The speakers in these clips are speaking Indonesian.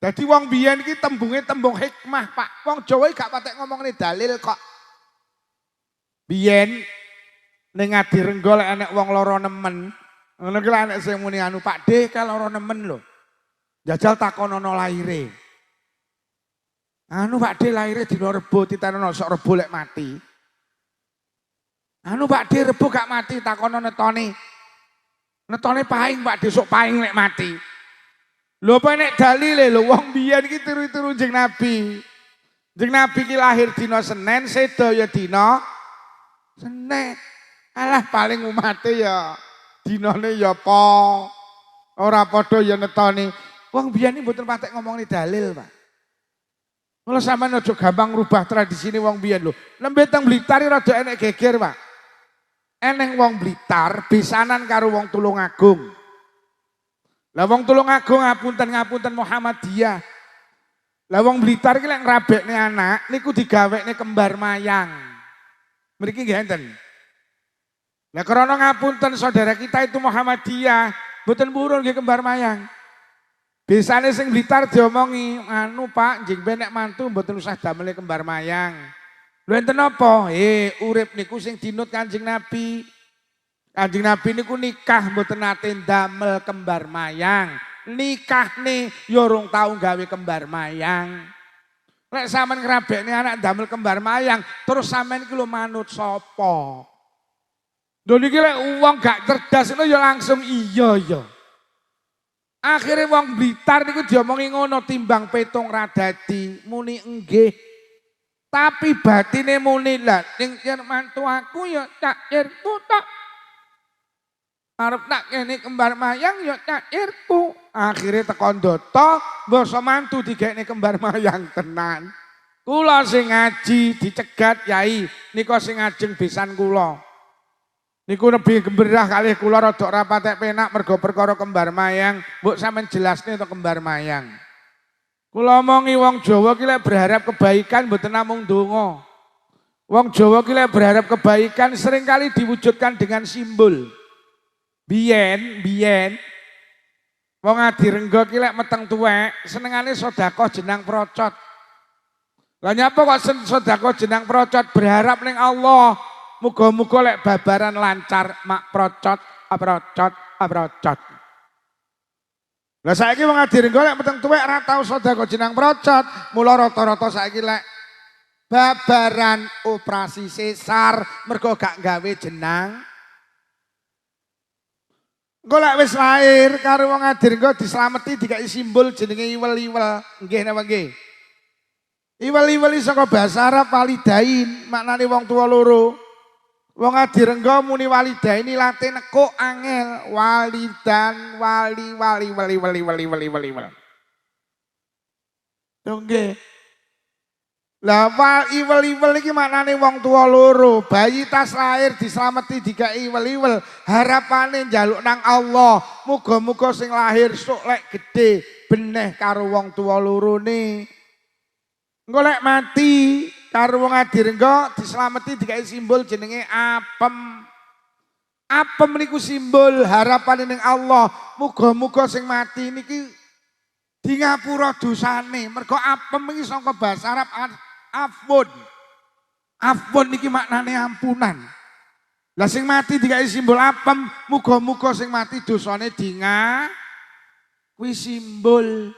Dadi wong biyen iki tembunge tembung hikmah, Pak. Wong Jawa gak patek ngomongne dalil kok. Biyen ning Ngadirenggo lek enek wong lara nemen, ngono ki lek enek sing muni anu Pak De ka lara nemen lho. Jajal takonono laire. Anu Pak De laire dina Rebo titanono sok Rebo lek mati. Anu Pak De Rebo gak mati takono netone. Netone paing Pak De sok paing lek mati. Lho apa nek dalile lho wong biyen iki tiru-tiru Kanjeng Nabi. Kanjeng Nabi ki lahir dina Senin, seda ya dina Senin. Alah paling umate ya dinane ya apa. Ora padha ya netone. Wong biyen iki mboten patek ngomongni dalil, Pak. Mula sampean aja gampang rubah tradisine wong biyen lho. Lembe teng Blitar rada enek geger, Pak. Eneng wong Blitar besanan karo wong Tulungagung. Lah wong Tulungagung ngapunten Muhammadiyah. Lah wong Blitar iki lek ngrabekne anak niku digawekne kembar mayang. Mriki nggih enten. Lah krana ngapunten saudara kita itu Muhammadiyah, mboten purun nggih kembar mayang. Biasane sing Blitar diomongi, anu Pak, njing benek mantu mboten usah damel kembar mayang. Lho enten apa? Urip niku sing dinut Kanjeng Nabi. Kanjeng Nabi niku nikah mboten nate damel kembar mayang. Nikahne ya urung tau gawe kembar mayang. Lek sampean ngrabekne anak damel kembar mayang, terus sampean iki lho manut sapa? Lho niki lek wong gak cerdas itu ya langsung iya ya. Akhirnya wong Blitar niku diomongi ngono timbang petung radadi muni enggih. Tapi batine muni lah ning yen mantu aku ya cakirku tok. Arep tak kene kembar mayang ya cakirku. Akhirnya tekon doto basa mantu digekne kembar mayang tenan. Kula sing ngaji dicegat yai nika sing ngajeng besan kula. Niku lebih gemberah kalih kula rada ora patek penak mergo perkara kembar mayang. Mbok sampean jelasne to kembar mayang. Kula omongi wong Jawa ki lek berharap kebaikan mboten namung donga. Wong Jawa ki lek berharap kebaikan seringkali diwujudkan dengan simbol. Biyen wong Ngadirenggo ki lek meteng tuwek senengane sedekah jenang procot. Lah nyapa kok sedekah jenang procot berharap ning Allah. Muga-muga lek babaran lancar mak procot. Lah saiki wong Ngadirenggo lek meteng tuwek ora tau sedekah jenang procot, mula rata-rata saiki lek babaran operasi sesar mergo gak gawe jenang. Engko lek wis lair karo wong Ngadirenggo dislameti dikai simbol jenenge iwel-iwel. Nggih napa nggih? Iwel-iwel saka basa Arab walidain, maknane wong tuwa loro. Wong Ngadirenggo muni walidaini late nekuk angel walidan wali. Nggih. Lah iwel-iwel iki maknane wong tuwa loro, bayi tas lahir dislameti dikai iwel-iwel, harapane njaluk nang Allah, muga-muga sing lahir sok lek gedhe beneh karo wong tuwa lorone. Engko lek mati karo wong Ngadirenggo dislameti dikai simbol jenenge apem. Apem niku simbol harapan ning Allah. Muga-muga sing mati niki di ngapura dosane. Mergo apem iki saka basa Arab afun. Afun niki maknane ampunan. Lah sing mati dikai simbol apem, muga-muga sing mati dosane kuwi simbol.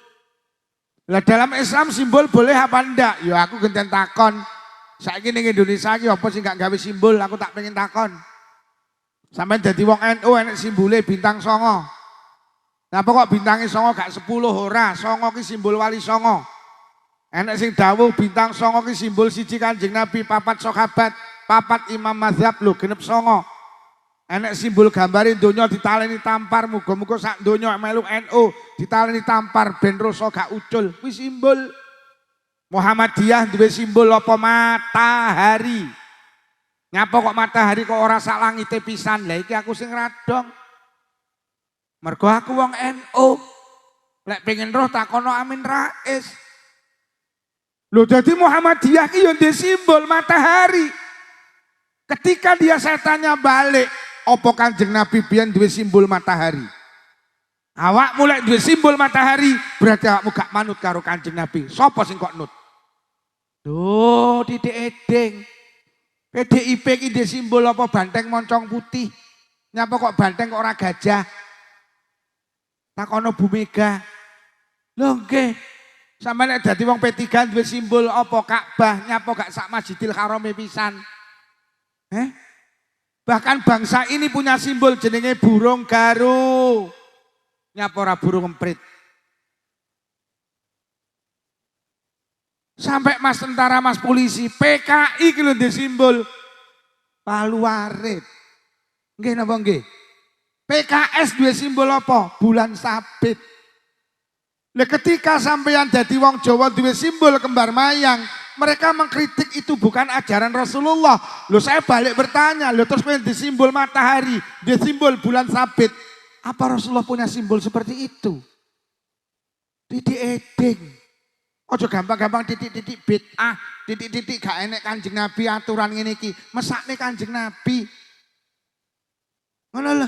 Lah dalam Islam simbol boleh apa ndak? Ya aku genten takon. Saiki ning Indonesia iki apa sing gak gawe simbol? Aku tak pengen takon. Sampai dadi wong NU enek simbole bintang 9. Napa kok bintange 9 gak 10 ora? 9 ki simbol wali 9. Enek sing dawuh bintang 9 ki simbol siji Kanjeng Nabi, 4 sahabat, 4 imam mazhab lho genep 9. Enek simbol gambare donya ditaleni tampar, muga-muga sak donya melu NU ditaleni tampar ben rasa gak ucul. Kuwi simbol. Muhammadiyah duwe simbol apa? Matahari. Nyapa kok matahari kok ora sak langite pisan? Lah iki aku sing radong. Mergo aku wong NU. Lek pengen roh takono Amin Rais. Lho dadi Muhammadiyah ki yo ndek simbol matahari. Ketika dia saya tanya balik, apa Kanjeng Nabi biyen duwe simbol matahari? Awak mulai duwe simbol matahari, berarti awakmu gak manut karo Kanjeng Nabi. Sopo sing kok nut? Duh, titik edeng. PDIP iki ndek simbol apa banteng moncong putih? Nyapa kok banteng kok ora gajah? Takono Bu Mega. Lho nggih. Sampe nek dadi wong P3 duwe simbol apa Ka'bah, nyapa gak sak Masjidil Harame pisan? Bahkan bangsa ini punya simbol jenenge burung garuh. Nyapa ora burung emprit. Sampai mas tentara, mas polisi, PKI iki lho ndek simbol palu arit. Nggih napa nggih? PKS duwe simbol apa? Bulan sabit. Lah ketika sampeyan dadi wong Jawa duwe simbol kembar mayang, mereka mengkritik itu bukan ajaran Rasulullah. Loh saya balik bertanya, loh terus punya simbol matahari, dia simbol bulan sabit. Apa Rasulullah punya simbol seperti itu? Titik edeng. Ojo gampang-gampang titik-titik bid'ah, titik-titik gak enek Kanjeng Nabi aturan ngene iki. Mesakne Kanjeng Nabi. Ngono lho.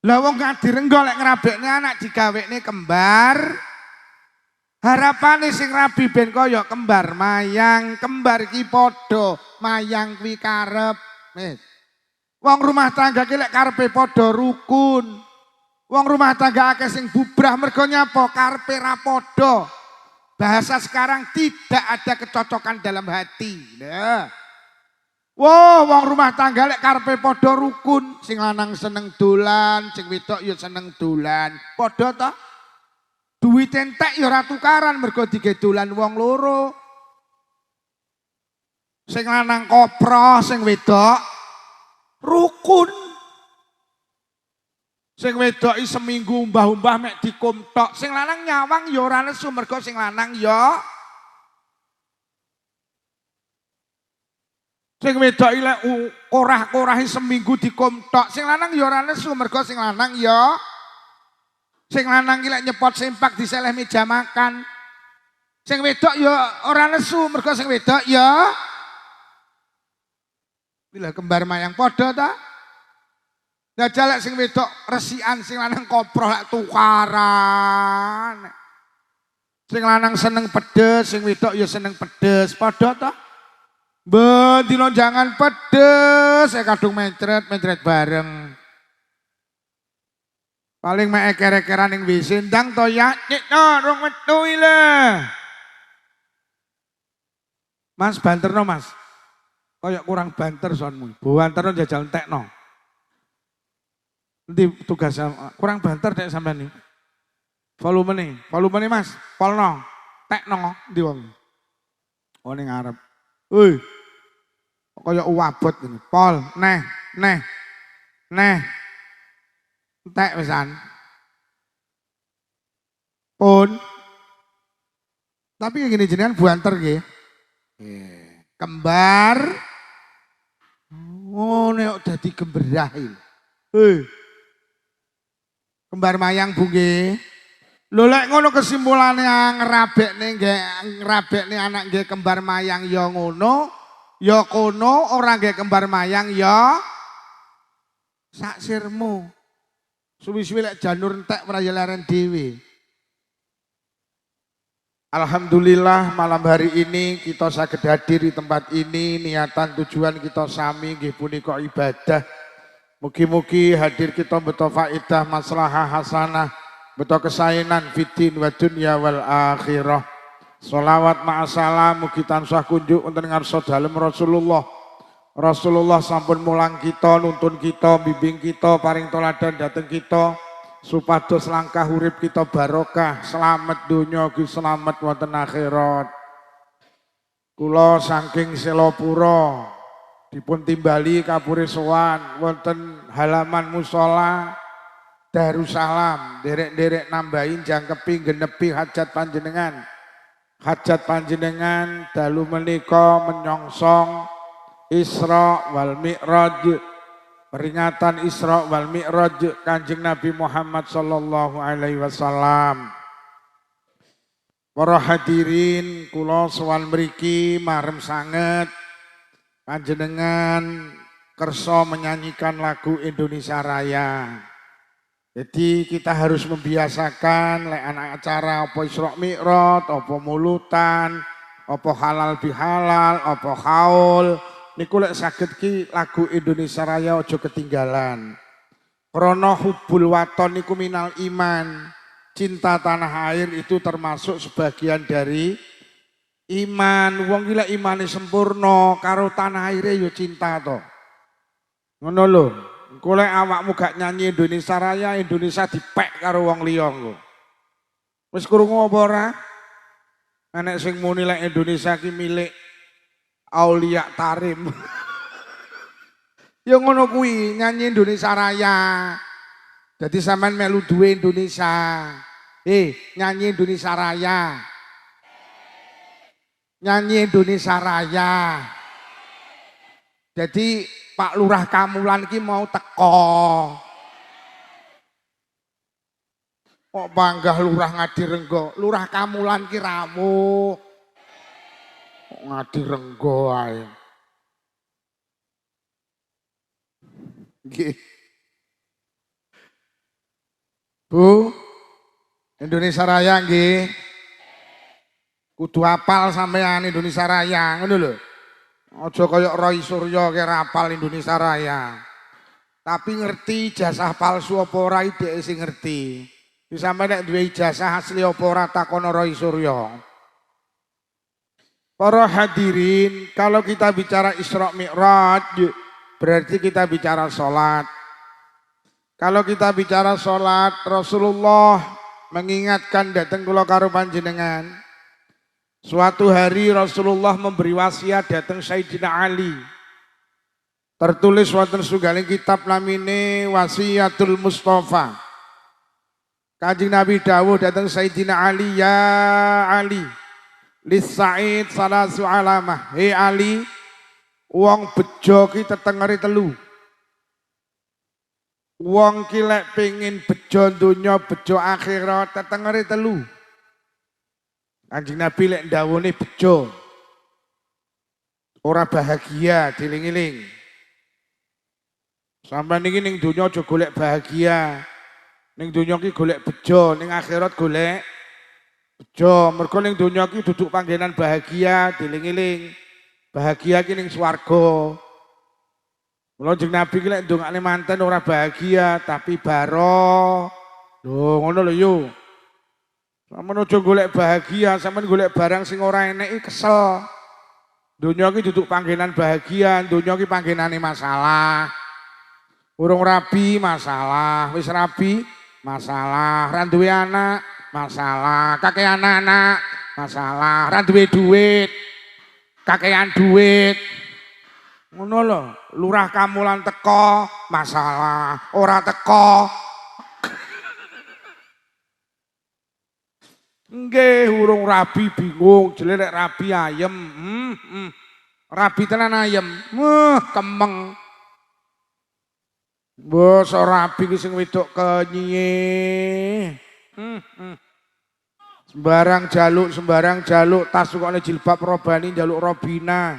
Lah wong gak direnggol lek ngrabekne anak digawekne kembar. Harapane sing rabi ben kaya kembar mayang, kembar ki padha, mayang kuwi karep. Wong rumah tangga ki lek karepe padha rukun. Wong rumah tangga akeh sing bubrah mergo nyapa karepe ra padha. Bahasa sekarang tidak ada kecocokan dalam hati. Nah. Wow, wong rumah tangga lek karepe padha rukun, sing lanang seneng dolan, sing wedok ya seneng dolan. Padha ta? Duwit entek ya ora tukaran mergo dige dolan wong loro. Sing lanang kopro, sing wedok rukun. Sing wedok seminggu umbah-umbah mek dikumtok, sing lanang nyawang ya ora nesu mergo sing lanang ya sing wedok lek korah-korahi seminggu dikumtok, sing lanang ya ora nesu mergo sing lanang ya sing lanang lek nyepot sempak diseleh meja makan. Sing wedok ya ora nesu mergo sing wedok ya bila kembar mayang padha ta. Nah jalek sing wedok resikan, sing lanang koproh lek tukaran. Sing lanang seneng pedes, sing wedok ya seneng pedes, padha ta? Bendino jangan pedes, saya kadung mencret bareng. Paling mek eker-ekeran ning WC ndang to ya, nyekno rong metu ile. Mas banterno Mas. Kayak kurang banter sonmu. Banterno jajal entekno. Nanti tugas kurang banter dek sampean nih. Volume nih Mas, polno, tekno ndi wong. Oh ning ngarep. Hoi. Kaya uwabot ini. Pol, neh. Entek pisan. Pun. Tapi gini jenengan banter nggih. Kembar. Oh nek dadi gemberahil. Kembar mayang Bu nggih. Lho lek ngono kesimpulane ngrabekne anak nggih kembar mayang ya ngono, ya kono ora nggih kembar mayang ya sak sirmu. Suwi-suwi lek janur entek ora ya leren dhewe. Alhamdulillah malam hari ini kita saged hadir di tempat ini, niatan tujuan kita sami nggih punika ibadah. Mugi-mugi hadir kita beto faidah maslahah hasanah, beto kesainan fitin wa dunya wal akhirah. Sholawat ma'asalam mugi tansah kunjuk untuk ngarsa dalem Rasulullah. Rasulullah sampun mulang kita, nuntun kita, bimbing kita, paring toladan dateng kita, supados langkah urip kita barokah, selamat dunya ugi selamat wonten akhirat. Kula saking Selopuro dipun timbali kapure sowan wonten halaman musala Darussalam, derek-derek nambahin jangkepi genepi hajat panjenengan. Hajat panjenengan dalu menika menyongsong Isra wal Mi'raj, peringatan Isra wal Mi'raj Kanjeng Nabi Muhammad sallallahu alaihi wasallam. Para hadirin kula sowan mriki marem sanget panjenengan kersa menyanyikan lagu Indonesia Raya. Jadi kita harus membiasakan lek anak acara apa Isra Mi'raj, apa mulutan, apa halal bihalal, apa haul. Niku lek saged ki lagu Indonesia Raya ojo ketinggalan. Krana hubbul waton niku minal iman. Cinta tanah air itu termasuk sebagian dari iman. Wong gila imane sempurna karo tanah airnya yo cinta to. Ngono lho. Golek awakmu gak nyanyi Indonesia Raya, Indonesia dipek karo wong liya engko. Wis krungu apa ora? Enek sing muni lek Indonesia ki milik Aulia Tarim. Ya ngono kuwi, nyanyi Indonesia Raya. Jadi sampean melu duwe Indonesia. Nyanyi Indonesia Raya. Nyanyi Indonesia Raya. Jadi Pak Lurah Kamulan ki mau teko. Kok banggah Lurah Ngadirenggo, Lurah Kamulan ki ramu. Kok Ngadirenggo ae. Nggih. Bu, Indonesia Raya nggih. Kudu apal sampean Indonesia Raya, ngono lho. Aja kaya Roy Suryo kira apal Indonesia Raya. Tapi ngerti ijazah palsu apa ora dhek sing ngerti. Bisa nek duwe ijazah asli apa ora takono Roy Suryo. Para hadirin, kalau kita bicara Isra Mi'raj berarti kita bicara sholat. Kalau kita bicara sholat, Rasulullah mengingatkan datang kula karo panjenengan. Suatu hari Rasulullah memberi wasiat datang Sayyidina Ali. Tertulis wonten setunggaling kitab namine Wasiatul Mustafa. Kanjeng Nabi dawuh datang Sayyidina Ali, ya Ali, lis Sa'id salasu alamah. Hei Ali, wong bejo ki tetengeri telu. Wong ki lek pengin bejo donya bejo akhirat tetengeri telu. Kanjeng Nabi lek ndawone bejo. Ora bahagia diling-iling. Sampai niki ning donya aja golek bahagia. Ning donya ki golek bejo, ning akhirat golek bejo. Mergo ning donya ki duduk panggenan bahagia diling-iling. Bahagia ki ning swarga. Mula jeneng Nabi ki lek ndongakne manten ora bahagia tapi baro. Lho ngono lho yo. Sampeyan aja golek bahagia, sampeyan golek barang sing ora enek iki kesel. Donya ki duduk panggenan bahagia, donya ki panggenane masalah. Urung rabi masalah, wis rabi masalah, ra duwe anak masalah, kakek anak-anak masalah, ra duwe duit, kakean duit. Ngono lho, Lurah Kamulan teko masalah, ora teko nggih urung rabi bingung, jele nek rabi ayem. Rabi tenan ayem. Kemeng. Mbok so rabi ki sing wedok kenyiye. Sembarang jaluk, tas kokne jilbab robani njaluk robina.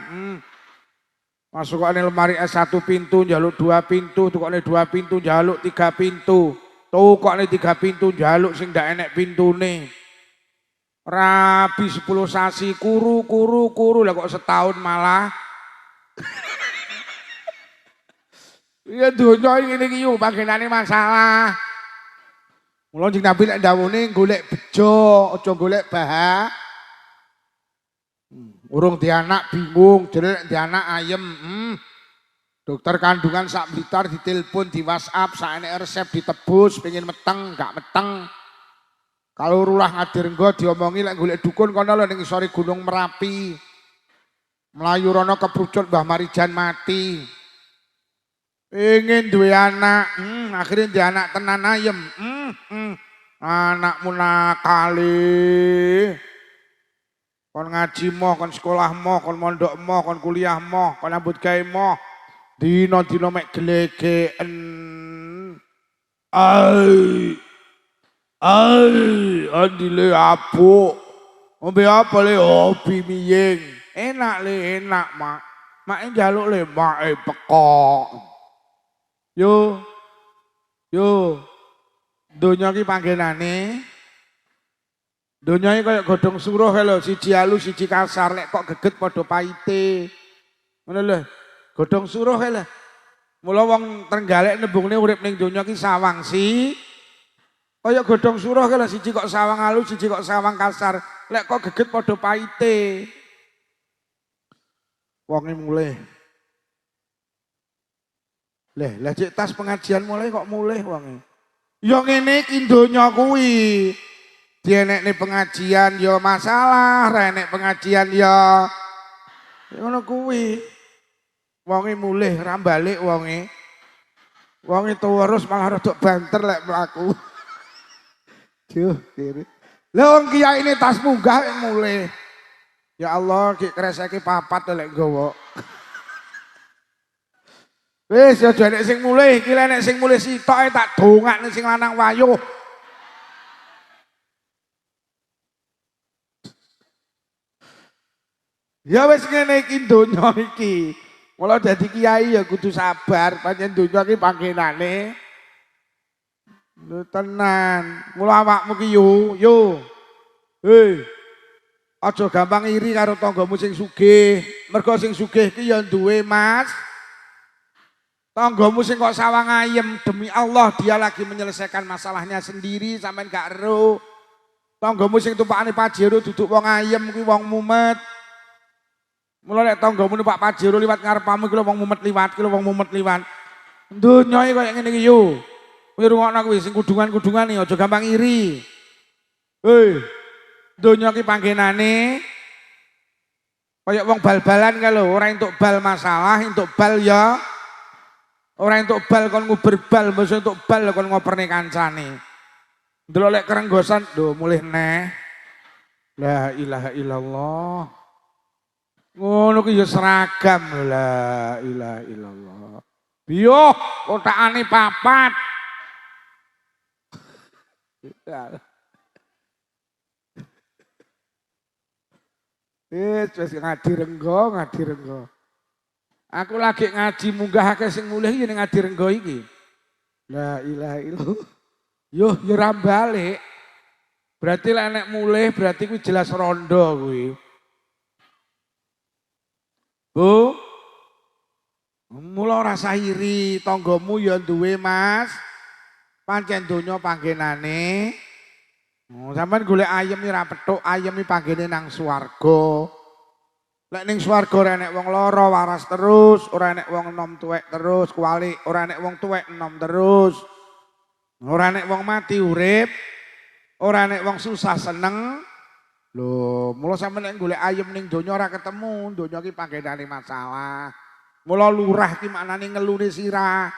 Masukane lemari S1 pintu njaluk 2 pintu, tukokne 2 pintu njaluk 3 pintu. Tukokne 3 pintu njaluk sing ndak enek pintune. Rabi 10 sasi kuru lah kok setahun malah. Iya donya ngene iki yo panggenane masalah. Mula Kanjeng Nabi nek ndawuhne golek bejo, aja golek urung di anak bingung, jere nek di anak ayem. Dokter kandungan sak Blitar ditelepon di WhatsApp, sak enek resep ditebus, pengen meteng, gak meteng. Kalau Lurah Ngadirenggo diomongi lek golek dukun kono lho ning isore Gunung Merapi. Melayu rono kebrucut Mbah Marijan mati. Pengen duwe anak, akhirnya di anak tenan ayem. Anakmu nakali. Kon ngaji moh, kon sekolah moh, kon mondok moh, kon kuliah moh, kon nyambut gawe moh. Dino-dino mek gelegeken. Andile apuk. Ngombe apa le hobi miying. Enak le enak mak. Mak njaluk le mak pekok. Yo. Donya ki panggenane. Donya iki kaya godhong suruh lho, siji halus siji kasar, lek kok geget padha paite. Ngono lho. Godhong suruh lho. Mula wong Trenggalek nembungne urip ning donya ki sawang sih. Kaya godhong suruh lho, siji kok sawang halus, siji kok sawang kasar, lek kok geget padha paite. Wonge mulih. Lah cek tas pengajian mulai kok mulih wonge. Ya ngene iki donya kuwi. Dienekne pengajian ya masalah, renek pengajian ya ngono kuwi. Wonge mulih ra balik wonge. Wonge terus malah rada banter lek mlaku. Duh, kiri. Lah wong kiai ini tas munggah mulih. Ya Allah, ki kreseke papat lek nggawa. Wis aja nek sing mulih, iki nek sing mulih sitoke tak dongakne sing lanang wayuh. Ya wis ngene iki donya iki. Mula dadi kiai ya kudu sabar, pancen donya iki panggenane. Lho tenan. Mula awakmu ki yo. Hei. Aja gampang iri karo tanggamu sing sugih. Mergo sing sugih ki ya duwe, Mas. Tanggamu sing kok sawang ayem, demi Allah dia lagi menyelesaikan masalahnya sendiri sampean gak ero. Tanggamu sing tumpakane Pajero duduk wong ayem kuwi wong mumet. Mula nek tanggamu numpak Pajero liwat ngarepamu ki lho wong mumet liwat, Donya iki koyo ngene iki yo. Kuwi rungokno kuwi sing kudungan-kudungan iki aja gampang iri. Hei. Donya ki panggenane kaya wong bal-balan ka lho, ora entuk bal masalah, entuk bal ya. Ora entuk bal kon nguber bal, mesti entuk bal kon ngoperne kancane. Ndelok lek kerenggosan, lho mulih neh. La ilaha illallah. Ngono ki ya seragam, la ilaha illallah. Biyo kotakane papat. Wis ngadi renggo. Aku lagi ngaji munggahake sing mulih iki ning ngadi renggo iki. La ilaha illallah. Yo ya ora balik. Berarti lek nek mulih berarti kuwi jelas rondo kuwi. Bu. Mula rasa iri, tanggamu ya duwe, Mas. Pancen donya panggenane. Sampeyan golek ayem iki ra petuk, ayem iki panggene nang swarga. Lek ning swarga ora enek wong lara waras terus, ora enek wong enom tuwek terus, kuali ora enek wong tuwek enom terus. Ora enek wong mati urip, ora enek wong susah seneng. Lho, mula sampeyan nek golek ayem ning donya ora ketemu, donya iki panggenane masalah. Mula lurah ki maknane ngelune sirah.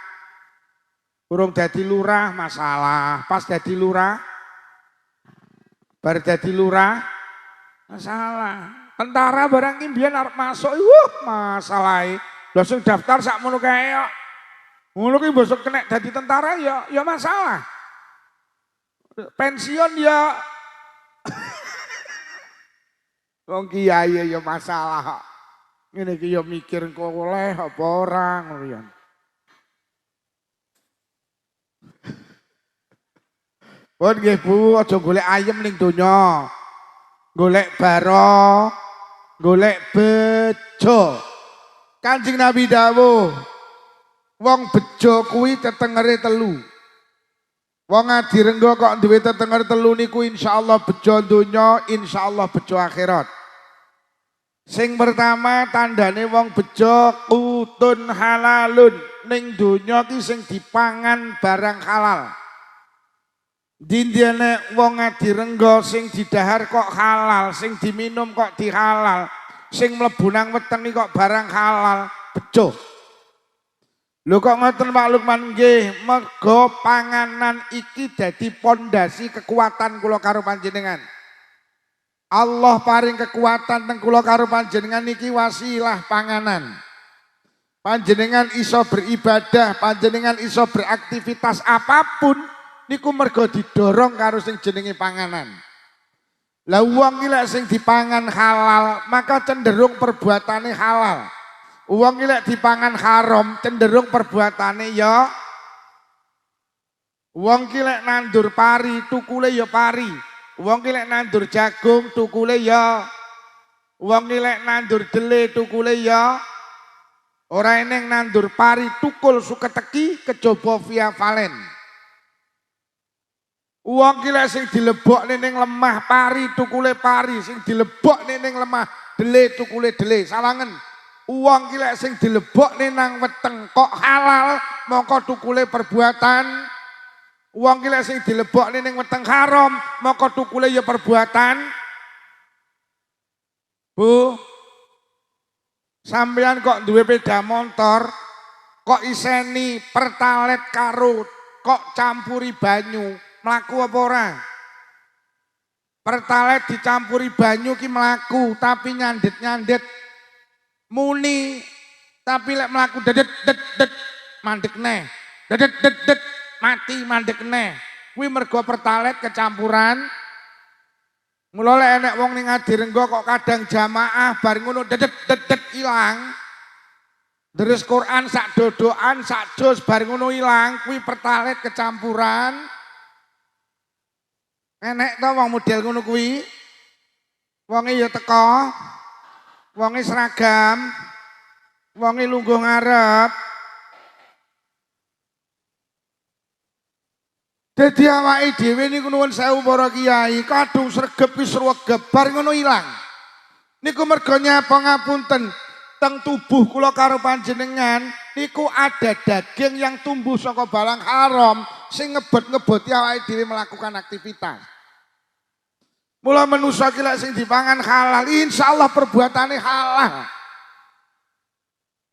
Urung dadi lurah masalah, pas dadi lurah bar dadi lurah masalah. Tentara barang ki mbiyen arep masuk, masalahe. Lha sing daftar sakmono kae kok. Ngono ki mbok kena dadi tentara ya masalah. Pensiun ya wong kiai ya masalah. Ngene iki ya mikir kok oleh apa ora ngono ya. Pun nggih Bu, aja golek ayem ning donya. Golek baro, golek bejo. Kanjeng Nabi dawuh, wong bejo kuwi tetengere telu. Wong ngadi renggo kok duwe tetenger telu niku insyaallah bejo donya, insyaallah bejo akhirat. Sing pertama tandane wong bejo utun halalun, ning donya ki sing dipangan barang halal. Dindene wong ngadi renggo sing didahar kok halal, sing diminum kok dihalal, sing mlebu nang weteng kok barang halal, bejo. Lho kok ngoten Pak Lukman nggih, mergo panganan iki dadi pondasi kekuatan kula karo panjenengan. Allah paring kekuatan teng kula karo panjenengan niki wasilah panganan. Panjenengan iso beribadah, panjenengan iso beraktivitas apapun niku mergo didorong karo sing jenenge panganan. Lah wong iki lek sing dipangan halal, maka cenderung perbuatane halal. Wong iki lek dipangan haram, cenderung perbuatane ya Wong ki lek nandur pari tukule ya pari. Wong ki lek nandur jagung tukule ya. Wong ki lek nandur dele tukule ya. Ora eneng nandur pari tukul suketeki kejaba via valen. Wong ki lek sing dilebokne ning lemah pari tukule pari, sing dilebokne ning lemah dele tukule dele. Salangen. Wong ki lek sing dilebokne nang weteng kok halal, mongko tukule perbuatan. Wong ki lek sing dilebokne ning weteng haram, mongko tukule ya perbuatan. Bu, sampeyan kok duwe sepeda motor, kok iseni pertalet karo kok campuri banyu, mlaku apa ora? Pertalet dicampuri banyu ki mlaku, tapi nyandet-nyandet muni, tapi lek mlaku dedet det mandek neh. Dedet det mati mandek neh. Kuwi mergo pertalet kecampuran. Mula lek enek wong ning Adirenggo kok kadang jamaah bar ngono dedet ilang. Deres Quran sak dodokan sak juz bar ngono ilang, kuwi pertalet kecampuran. Enek to wong model ngono kuwi. Wonge ya teka. Wonge seragam. Wonge lungguh ngarep. Dadi awake dhewe niku nuwun sewu para kiai, kadung sregep wis sregep bar ngono ilang. Niku mergo nyapa ngapunten, teng tubuh kula karo panjenengan niku ada daging yang tumbuh saka barang haram sing ngebot-ngeboti awake dhewe melakukan aktivitas. Mula manusa ki lek sing dipangan halal, insyaallah perbuatane halal.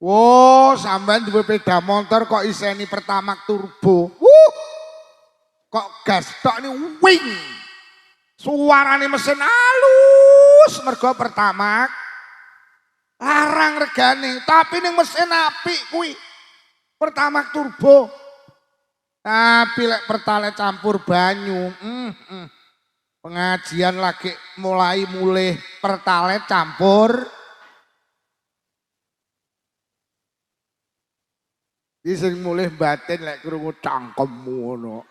Wo, sampean duwe sepeda motor kok iseni Pertamax turbo. Kok gas tok ni wing. Suarane mesin halus mergo Pertamax. Larang regane, tapi ning mesin apik kuwi. Pertamax turbo. Tapi lek pertalite campur banyu, pengajian lagi mulai pertalite campur. Iki sing mulih batin lek krungu cangkemmu ngono.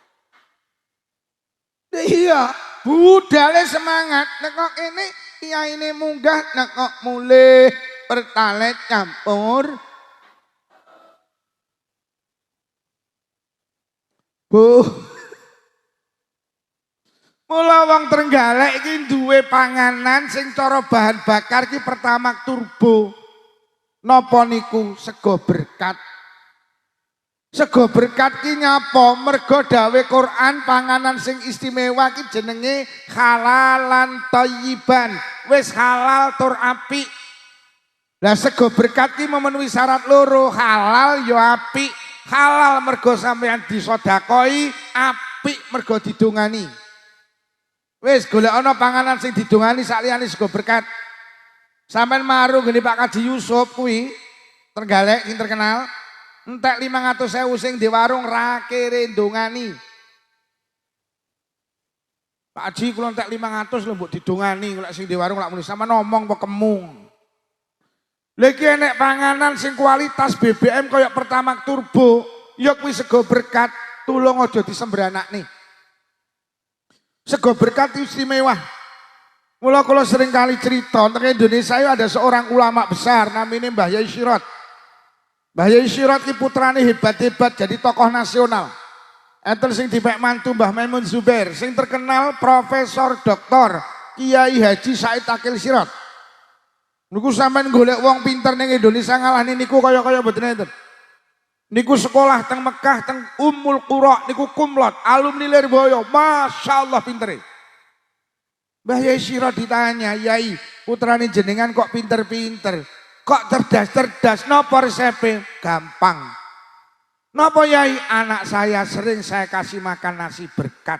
Iya, budale semangat. Nek kok ini kiyaine munggah, nek kok mulih pertalite campur. Bu. Mula wong Trenggalek iki duwe panganan sing cara bahan bakar ki Pertamax turbo. Napa niku sego berkat? Sego berkat ki nyapa? Mergo dawe Quran panganan sing istimewa ki jenenge halalan thayyiban. Wis halal tur apik. Lah sego berkat ki memenuhi syarat loro, halal ya apik. Halal mergo sampeyan disedakoi, apik mergo didongani. Wis golek ana panganan sing didongani saliyane sego berkat. Sampeyan maru ngene Pak Kaji Yusuf kuwi Trenggalek sing terkenal. Entek 500.000 sing di warung ra kere ndongani. Pak Haji kula entek 500 lho mbok didongani, lek sing di warung lak muni sama ngomong apa kemung. Lha iki enek panganan sing kualitas BBM kaya Pertamax turbo, ya kuwi sego berkat, tulung aja disembranakne. Sego berkat istimewa. Mula kula sering kali cerita, teng Indonesia ada seorang ulama besar namanya Mbah Yai Syirat. Mbah Yai Syirat ki putrane hebat-hebat jadi tokoh nasional. Enten sing dipek mantu Mbah Maimun Zubair, sing terkenal Profesor Doktor Kiai Haji Said Akil Syirat. Niku sampean golek wong pinter ning Indonesia ngalahne niku kaya-kaya mboten enten. Niku sekolah teng Mekah teng Ummul Qura niku kumlot, alumni Lirboyo, masyaallah pintere. Mbah Yai Syirat ditanya, "Yai, putrane jenengan kok pinter-pinter? Kok cerdas-cerdas, napa resepe?" Gampang. Napa Yai? Anak saya sering saya kasih makan nasi berkat.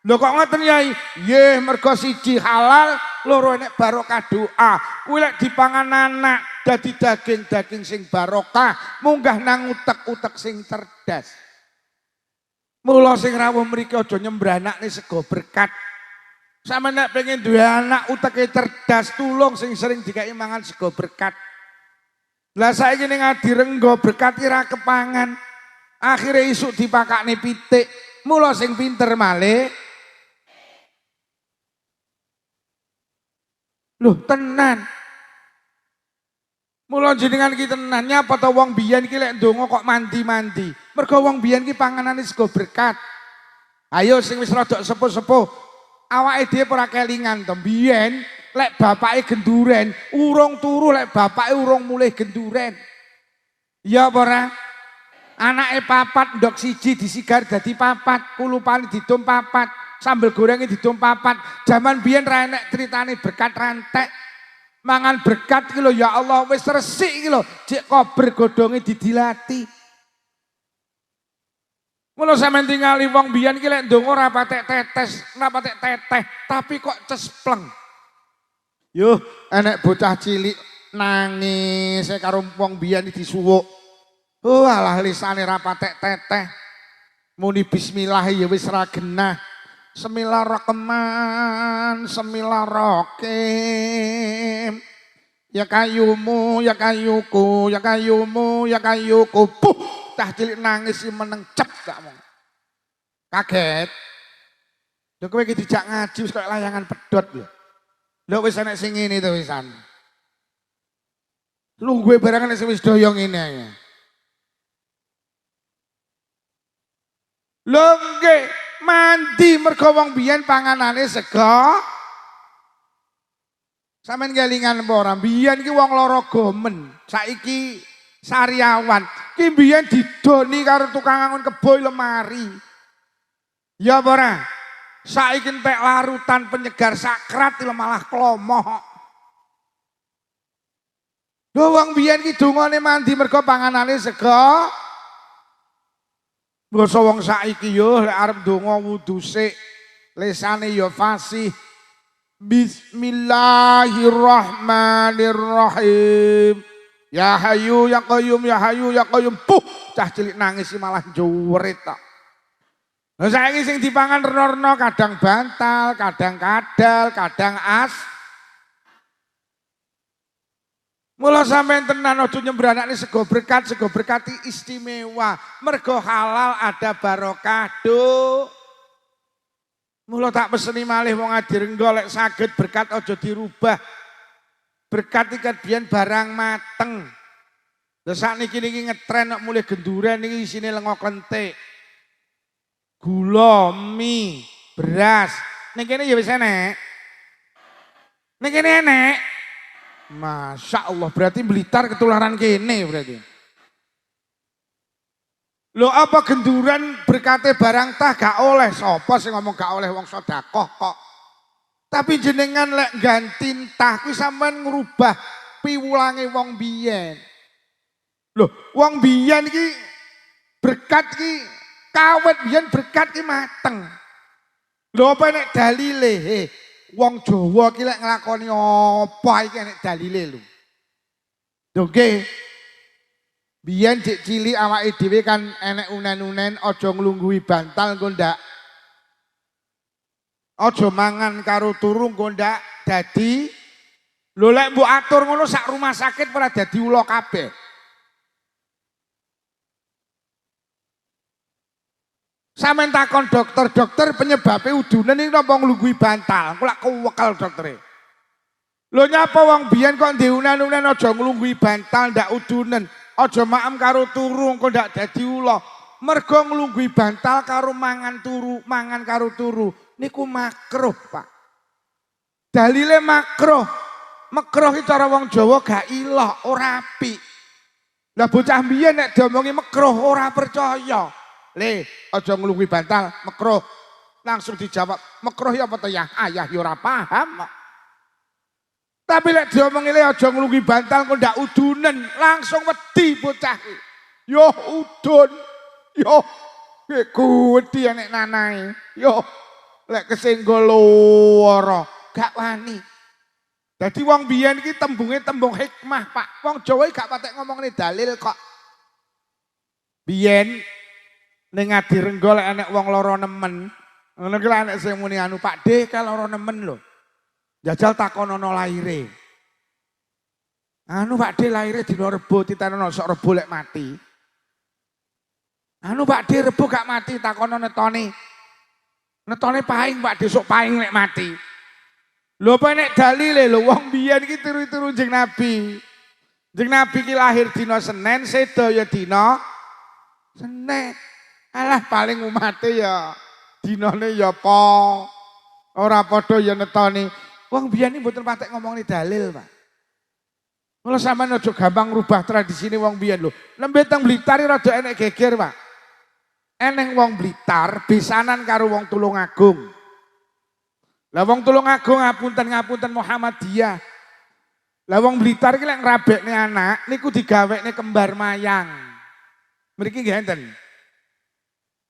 Lho kok ngoten Yai? Nggih, mergo siji halal, loro enek barokah doa. Kuwi lek dipangan anak dadi daging-daging sing barokah, munggah nang utek-utek sing cerdas. Mula sing rawuh mriki aja nyembranakne sego berkat. Sampe nek pengen duwe anak uteke cerdas, tulung sing sering dikai mangan sego berkat. Lah saiki ning Adirenggo berkat ira kepangan. Akhire isuk dipakakne pitik, Mula sing pinter malih. Loh tenan. Mula jenengan ki tenan nyapa ta wong biyen ki lek ndonga kok mandi-mandi. Mergo wong biyen ki panganane sego berkat. Ayo sing wis rada sepuh-sepuh awake dhewe ora kelingan to biyen lek bapake genduren urung turu lek bapake urung mulih genduren. Ya apa ora? Anake papat ndok siji disigar dadi papat, kulupane didum papat, sambel gorenge didum papat. Zaman biyen ra enek critane berkat rantek. Mangan berkat iki lho ya Allah wis resik iki lho, jek kober godhonge didilati. Mula sampeyan tingali wong biyen iki lek ndonga ora patek tetes, ora patek teteh, tapi kok cespleng. Yo, enek bocah cilik nangis karo wong biyen disuwuk. Oh alah lisane ra patek teteh. Muni bismillah ya wis ra genah. Semilarakeman, semilarakim. Ya kayumu, ya kayuku, ya kayumu, ya kayuku. Puh, cah cilik nangis si meneng cep gak mau. Kaget. Lho kowe iki dijak ngaji wis kaya layangan pedhot lho. Lho wis enek sing ngene to wisan. Lungguhe barang nek wis daya ngene ae. Lho nggih, mandi mergo wong biyen panganane sego. Sampeyan kelingan apa ora? Biyen ki wong lara gomen, saiki sariawan. Ki biyen didoni karo tukang angon kebo lemari. Ya apa ora? Saiki entek larutan penyegar sakrat malah klomoh. Lho wong biyen ki dongane mandi mergo panganane sego. Basa wong saiki yo lek arep ndonga wudu sik lesane yo fasih. Bismillahirrahmanirrahim. Ya Hayyu ya Qayyum ya Hayyu ya Qayyum. Puh, cah cilik nangis malah njurit tok. Lah saiki sing dipangan rena-rena kadang bantal, kadang kadal, kadang as. Mula sampeyan tenan aja nyembranakne sego berkat istimewa. Mergo halal ada barokah do. Mula tak peseni malih wong adirenggo lek saged berkat aja dirubah. Berkat iki biyen barang mateng. Lah sakniki niki ngetren nek mulih genduren niki isine lenga klenthik. Gula, mie, beras. Ning kene ya wis enek. Ning kene enek. Masya Allah, berarti Blitar ketularan kene berarti. Loh apa genduran berkate barang tah gak oleh, sapa sing ngomong gak oleh wong sedekah kok. Tapi jenengan lek ganti tah kuwi sampean ngrubah piwulange wong biyen. Loh, wong biyen iki berkat ki kawet biyen berkat ki mateng. Lho apa nek dalile? Wong Jawa ki lek nglakoni apa iki nek dalile lho. Oke. Biyen cek cilik awake dhewe kan enek unen-unen aja nglungguhi bantal engko ndak. Aja mangan karo turu engko ndak dadi lho lek mbok atur ngono sak rumah sakit ora dadi ula kabeh. Sampeyan takon dokter penyebabnya udunan ini napa nglungguhi bantal. Engko lak kewekel doktere. Lho nyapa wong biyen kok ndek unen-unen aja nglungguhi bantal ndak udunan. Aja maem karo turu engko ndak dadi ula. Mergo nglungguhi bantal karo mangan karo turu niku makruh, Pak. Dalile makruh. Makruh iki cara wong Jawa gak ilah, ora apik. Lah bocah biyen nek diomongi makruh ora percaya. Le, aja nglungguhi bantal, makruh. Langsung dijawab, makruh ya apa to ya? Ayah ya ora paham. Tapi lek diomongi le aja nglungguhi bantal kok ndak udunen, langsung wedi bocah iki. Yo udun. Yo wedi nek nanae. Yo lek kesenggol lara, gak wani. Dadi wong biyen iki tembunge tembung hikmah, Pak. Wong Jawa gak patek ngomongne dalil kok. Biyen ning Adirenggo lek enek wong lara nemen, ngono ki lek enek sing muni anu Pak D ka lara nemen lho. Jajal takonono laire. Anu Pak D laire dina Rebo titanono sok Rebo lek mati. Anu Pak De rebo gak mati takono netone. Netone paing Pak De sok paing nek mati. Lho apa nek dalile lho wong biyen iki tiru-tiru Kanjeng Nabi. Kanjeng Nabi ki lahir dina Senin, sedo ya dina Senin. Alah paling umate ya dinane ya apa. Ora padha ya netone. Wong biyen iki mboten patek ngomongni dalil, Pak. Mula sampean aja gampang rubah tradisine wong biyen lho. Lembe teng Blitar rada enek geger, Pak. Eneng wong Blitar besanan karo wong Tulungagung. Lah wong Tulungagung ngapunten Muhammadiyah. Lah wong Blitar iki lek ngrabekne anak niku digawekne kembar mayang. Mriki nggih enten.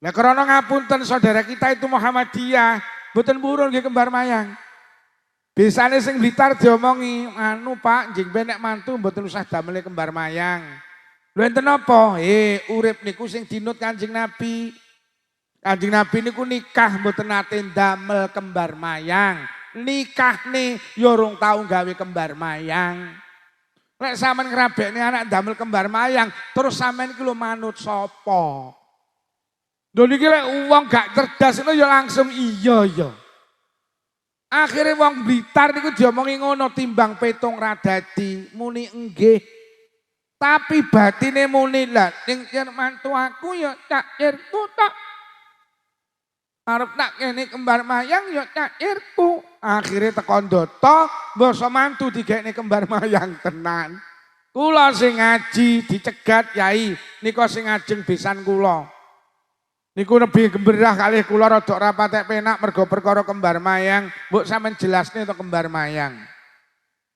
Lah krana ngapunten saudara kita itu Muhammadiyah, mboten purun nggih kembar mayang. Biasane sing Blitar diomongi, anu Pak, njing nek mantu mboten usah damel kembar mayang. Lho enten apa? Urip niku sing dinut Kanjeng Nabi. Kanjeng Nabi niku nikah mboten nate damel kembar mayang. Nikahne ya urung tau gawe kembar mayang. Lek sampean ngrabekne anak damel kembar mayang, terus sampean iki lho manut sapa? Lho niki lek wong gak cerdas itu ya langsung iya ya. Akhirnya wong Blitar niku diomongi ngono timbang petung radadi muni enggih. Tapi batine muni lah ning yen mantu aku ya cakirku tok. Arep tak kene kembar mayang ya cakirku. Akhirnya teko ndata basa mantu digekne kembar mayang tenan. Kula sing ngaji dicegat yai nika sing ngajeng besan kula. Niku lebih gemberah kalih kula rada ora patek penak mergo perkara kembar mayang, mbok sampean jelasne to kembar mayang.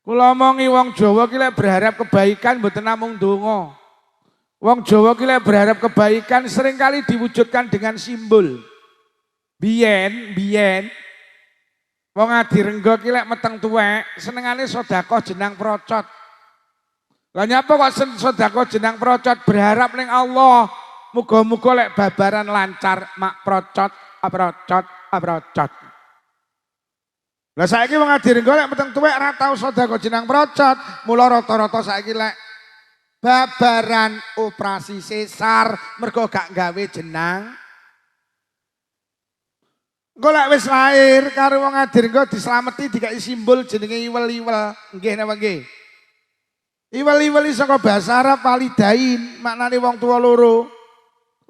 Kula omongi wong Jawa ki lek berharap kebaikan mboten namung donga. Wong Jawa ki lek berharap kebaikan seringkali diwujudkan dengan simbol. Biyen wong Adirenggo ki lek meteng tuwek senengane sedekah jenang procot. Lah nyapa kok sedekah jenang procot berharap ning Allah. Muga-muga lek babaran lancar mak procot. Lah saiki wong Adirenggo lek meteng tuwek ora tau sedekah jenang procot, mula rata-rata saiki lek babaran operasi sesar mergo gak gawe jenang. Engko lek wis lair karo wong Adirenggo dislameti dikai simbol jenenge iwel-iwel. Nggih napa nggih? Iwel-iwel saka basa Arab walidain, maknane wong tuwa loro.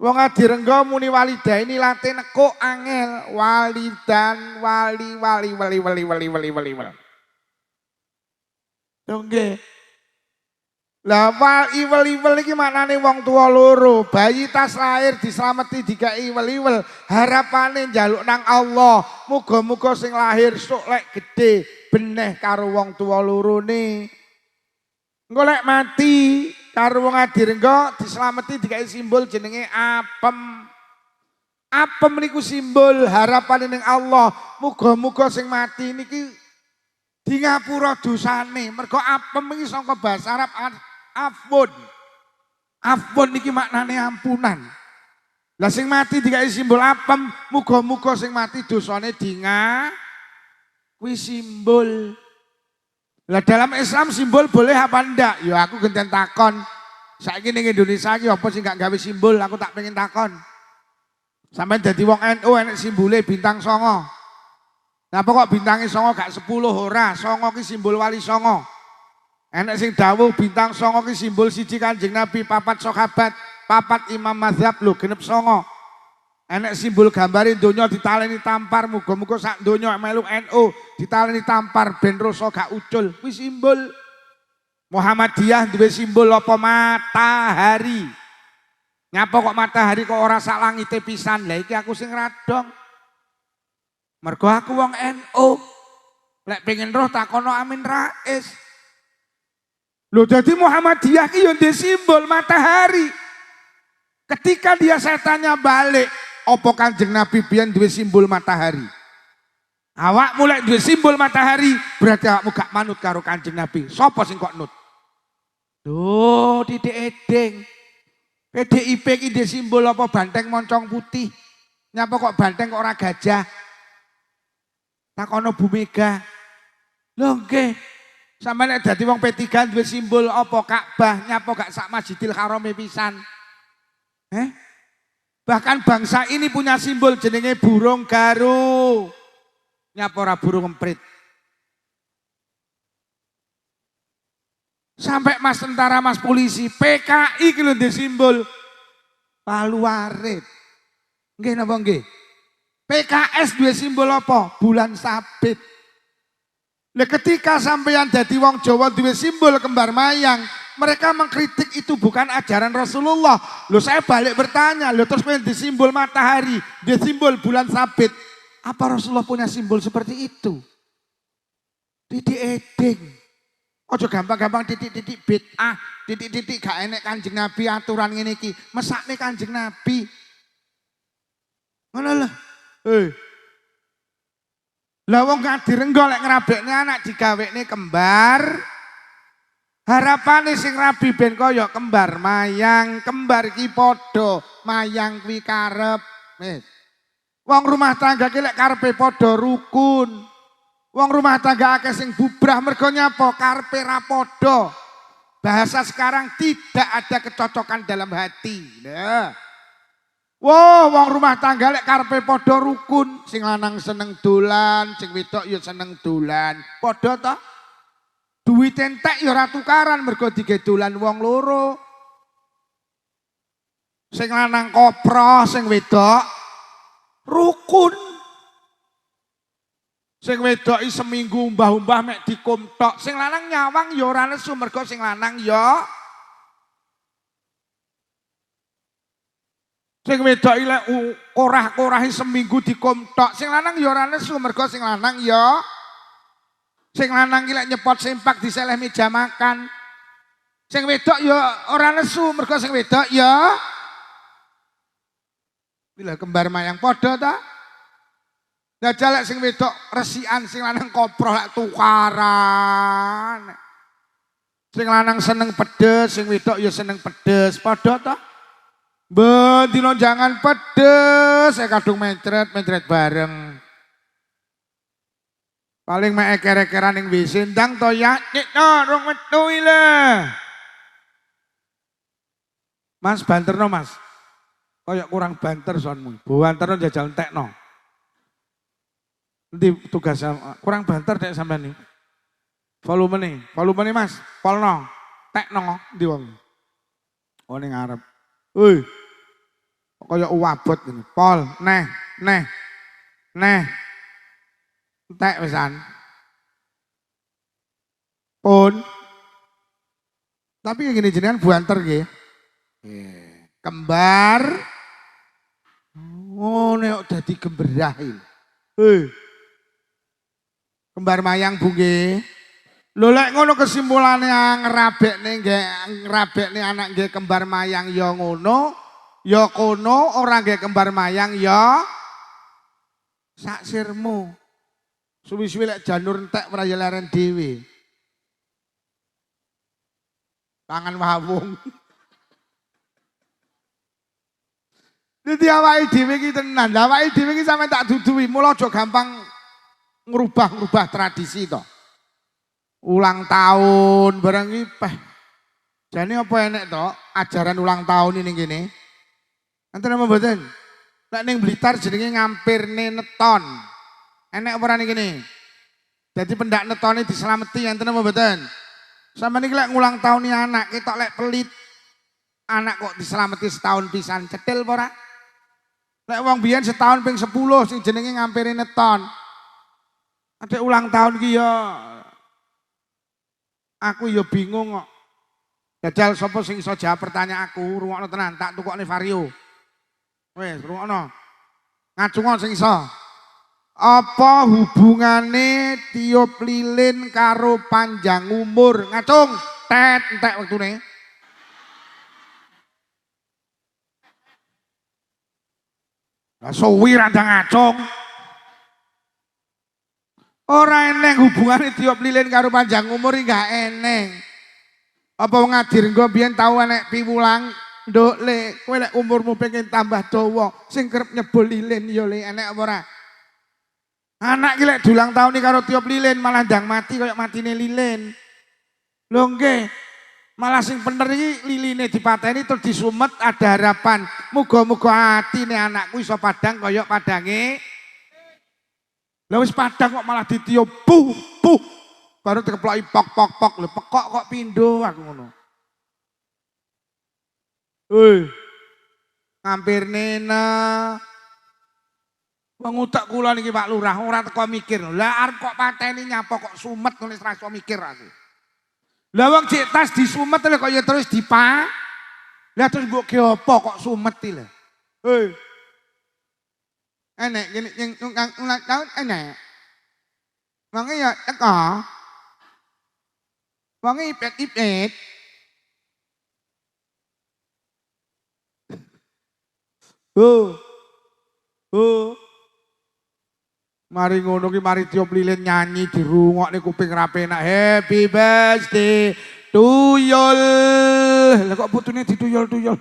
Wong Adirenggo muni walidaini late nekuk angel walidan wali. Nggih. Lah iwel-iwel iki maknane wong tuwa loro, bayi tas lahir dislameti dikai iwel-iwel, harapane njaluk nang Allah, muga-muga sing lahir sok lek gedhe beneh karo wong tuwa lorone. Engko lek mati karo wong Adirenggo dislameti dikai simbol jenenge apem. Apem niku simbol harapan ning Allah. Muga-muga sing mati niki di ngapura dosane. Mergo apem iki saka basa Arab afun. Afun niki maknane ampunan. Lah sing mati dikai simbol apem, muga-muga sing mati dosane kuwi simbol. Lah dalam Islam simbol boleh apa ndak? Ya aku genten takon. Saiki ning Indonesia iki apa sing gak gawe simbol? Aku tak pengen takon. Sampeyan dadi wong NU enek simbole bintang 9. Napa kok bintange 9 gak 10 ora? 9 ki simbol wali 9. Enek sing dawuh bintang 9 ki simbol siji Kanjeng Nabi, 4 sahabat, 4 imam mazhab lho genep 9. Enek simbol gambare donya ditaleni tampar, muga-muga sak donya melu NU ditaleni tampar ben rasa gak ucul. Kuwi simbol. Muhammadiyah duwe simbol apa? Matahari. Nyapa kok matahari kok ora sak langite pisan? Lah iki aku sing radong. Mergo aku wong NU. Lek pengen roh takono Amin Rais. Lho dadi Muhammadiyah ki yo ndek simbol matahari. Ketika dia setannya balik, apa Kanjeng Nabi biyen duwe simbol matahari? Awak mulai duwe simbol matahari, berarti awakmu gak manut karo Kanjeng Nabi. Sopo sing kok nut? Duh, titik edeng. PDIP ki duwe simbol apa? Banteng moncong putih. Nyapa kok banteng kok ora gajah? Takono Bu Mega. Lho nggih. Sampeyan nek dadi wong P3 duwe simbol apa? Ka'bah. Nyapa gak sak Masjidil Haram pisan? Bahkan bangsa ini punya simbol jenenge burung garuh. Nyapora burung emprit. Sampai mas tentara, mas polisi, PKI ki lho ndek simbol palu arit. Nggih napa nggih? PKS duwe simbol apa? Bulan sabit. Lah ketika sampeyan dadi wong Jawa duwe simbol kembar mayang, mereka mengkritik itu bukan ajaran Rasulullah. Loh saya balik bertanya, loh terus di simbol matahari, di simbol bulan sabit. Apa Rasulullah punya simbol seperti itu? Titik eding. Ojo gampang-gampang titik-titik bid'ah, titik-titik gak enek Kanjeng Nabi aturan ngene iki. Mesakne Kanjeng Nabi. Ngono lho. Lah wong gak direnggol lek ngrabekne anak digawekne kembar. Harapane sing rabi ben kaya kembar mayang, kembar iki padha, mayang kuwi karep. Wis. Wong rumah tangga ki lek karepe padha rukun. Wong rumah tangga akeh sing bubrah mergo nyapa karepe ra padha. Bahasa sekarang tidak ada kecocokan dalam hati. Nah. Wow, wong rumah tangga lek karepe padha rukun, sing lanang seneng dolan, sing wedok ya seneng dolan. Padha ta? Duwit entek ya ora tukaran mergo digedolan wong loro. Sing lanang kopro, sing wedok rukun. Sing wedok seminggu umbah-umbah mek dikumtok, sing lanang nyawang ya ora nesu mergo sing lanang ya. Sing wedok lek korah-korahi seminggu dikumtok, sing lanang ya ora nesu mergo sing lanang ya. Sing lanang ki lek nyepot sempak diseleh meja makan. Sing wedok ya ora nesu mergo sing wedok ya. Bila kembar mayang padha ta? Lah jalek sing wedok resikan, sing lanang koproh lek tukaran. Sing lanang seneng pedes, sing wedok ya seneng pedes, padha ta? Ben dino jangan pedes, saya kadung mencret bareng. Paling mek eker-ekeran ning WC ndang to ya, nyekno rong metu ile. Mas banterno Mas. Kayak kurang banter sonmu. Banterno jajal entekno. Nanti tugasnya kurang banter dek sampean nih. Volume nih Mas, polno, tekno di wong. Oh ning ngarep. Woi. Kaya uwabot ini. Pol, neh. Entek wisan. Pun. Tapi kayak gini jenengan buanter nggih. Kembar. Oh nek dadi gemberahi. Kembar mayang Bu nggih. Lho lek ngono kesimpulane ngrabekne anak nggih kembar mayang ya ngono, ya kono ora nggih kembar mayang ya sak sirmu. Suwi-suwi lek janur entek ora ya leren dhewe. Tangan wawung. Dadi awake dhewe iki tenan, awake dhewe iki sampe tak duduhi, mula aja gampang ngerubah tradisi to. Ulang tahun barang iki peh. Jane apa enek to ajaran ulang tahun ini kene? Enten apa mboten? Nek ning Blitar jenenge ngampirne neton. Enek apa ora niki kene? Dadi pendak netone dislameti enten apa mboten? Sampeyan iki lek ngulang tahun anak ketok lek pelit. Anak kok dislameti setahun pisan cetil apa ora? Lek wong biyen setahun ping 10 sing jenenge ngampirne neton. Ada ulang tahun ki ya aku ya bingung kok. Jajal sapa sing iso jawab pertanyaan aku, rungokno tenan, tak tukokne Vario. Wes, rungokno. Ngacungon sing iso. Apa hubungane tiup lilin karo panjang umur? Ngacung, entek wektune. Lah suwi ra ngacung. Ora eneng hubungane tiup lilin karo panjang umur iki gak eneng. Apa wong ngadir engko biyen tau enek piwulang, nduk Le, kowe lek umurmu pengen tambah dawa, sing kerep nyebul lilin ya Le, enek apa ora? Anak ki lek dulang tahun iki karo tiup lilin malah ndang mati kaya matine lilin. Lho nggih. Malah sing bener iki liline dipateni terus disumet ada harapan. Muga-muga atine anakku iso padang kaya padange. Lah wis padang kok malah ditiup puh puh. Baru dikeploki pok pok pok. Lho pekok kok pindho aku ngono. Hei. Ngampir nena. Wong utek kula niki Pak Lurah ora teko mikir. Lah arep kok pateni nyapa kok sumet nulis ra iso mikir aku. Lah wong cek tas disumet lho kok ya terus dipa. Lah terus mbok ge apa kok sumet iki lho. Hei. Enek gini yang ulang tahun enek. Wong ya teko. Wong ipet-ipet. Mari ngono ki mari tiup lilin nyanyi dirungokne kuping ra penak. Happy birthday tuyul. Lah kok putune dituyul-tuyul.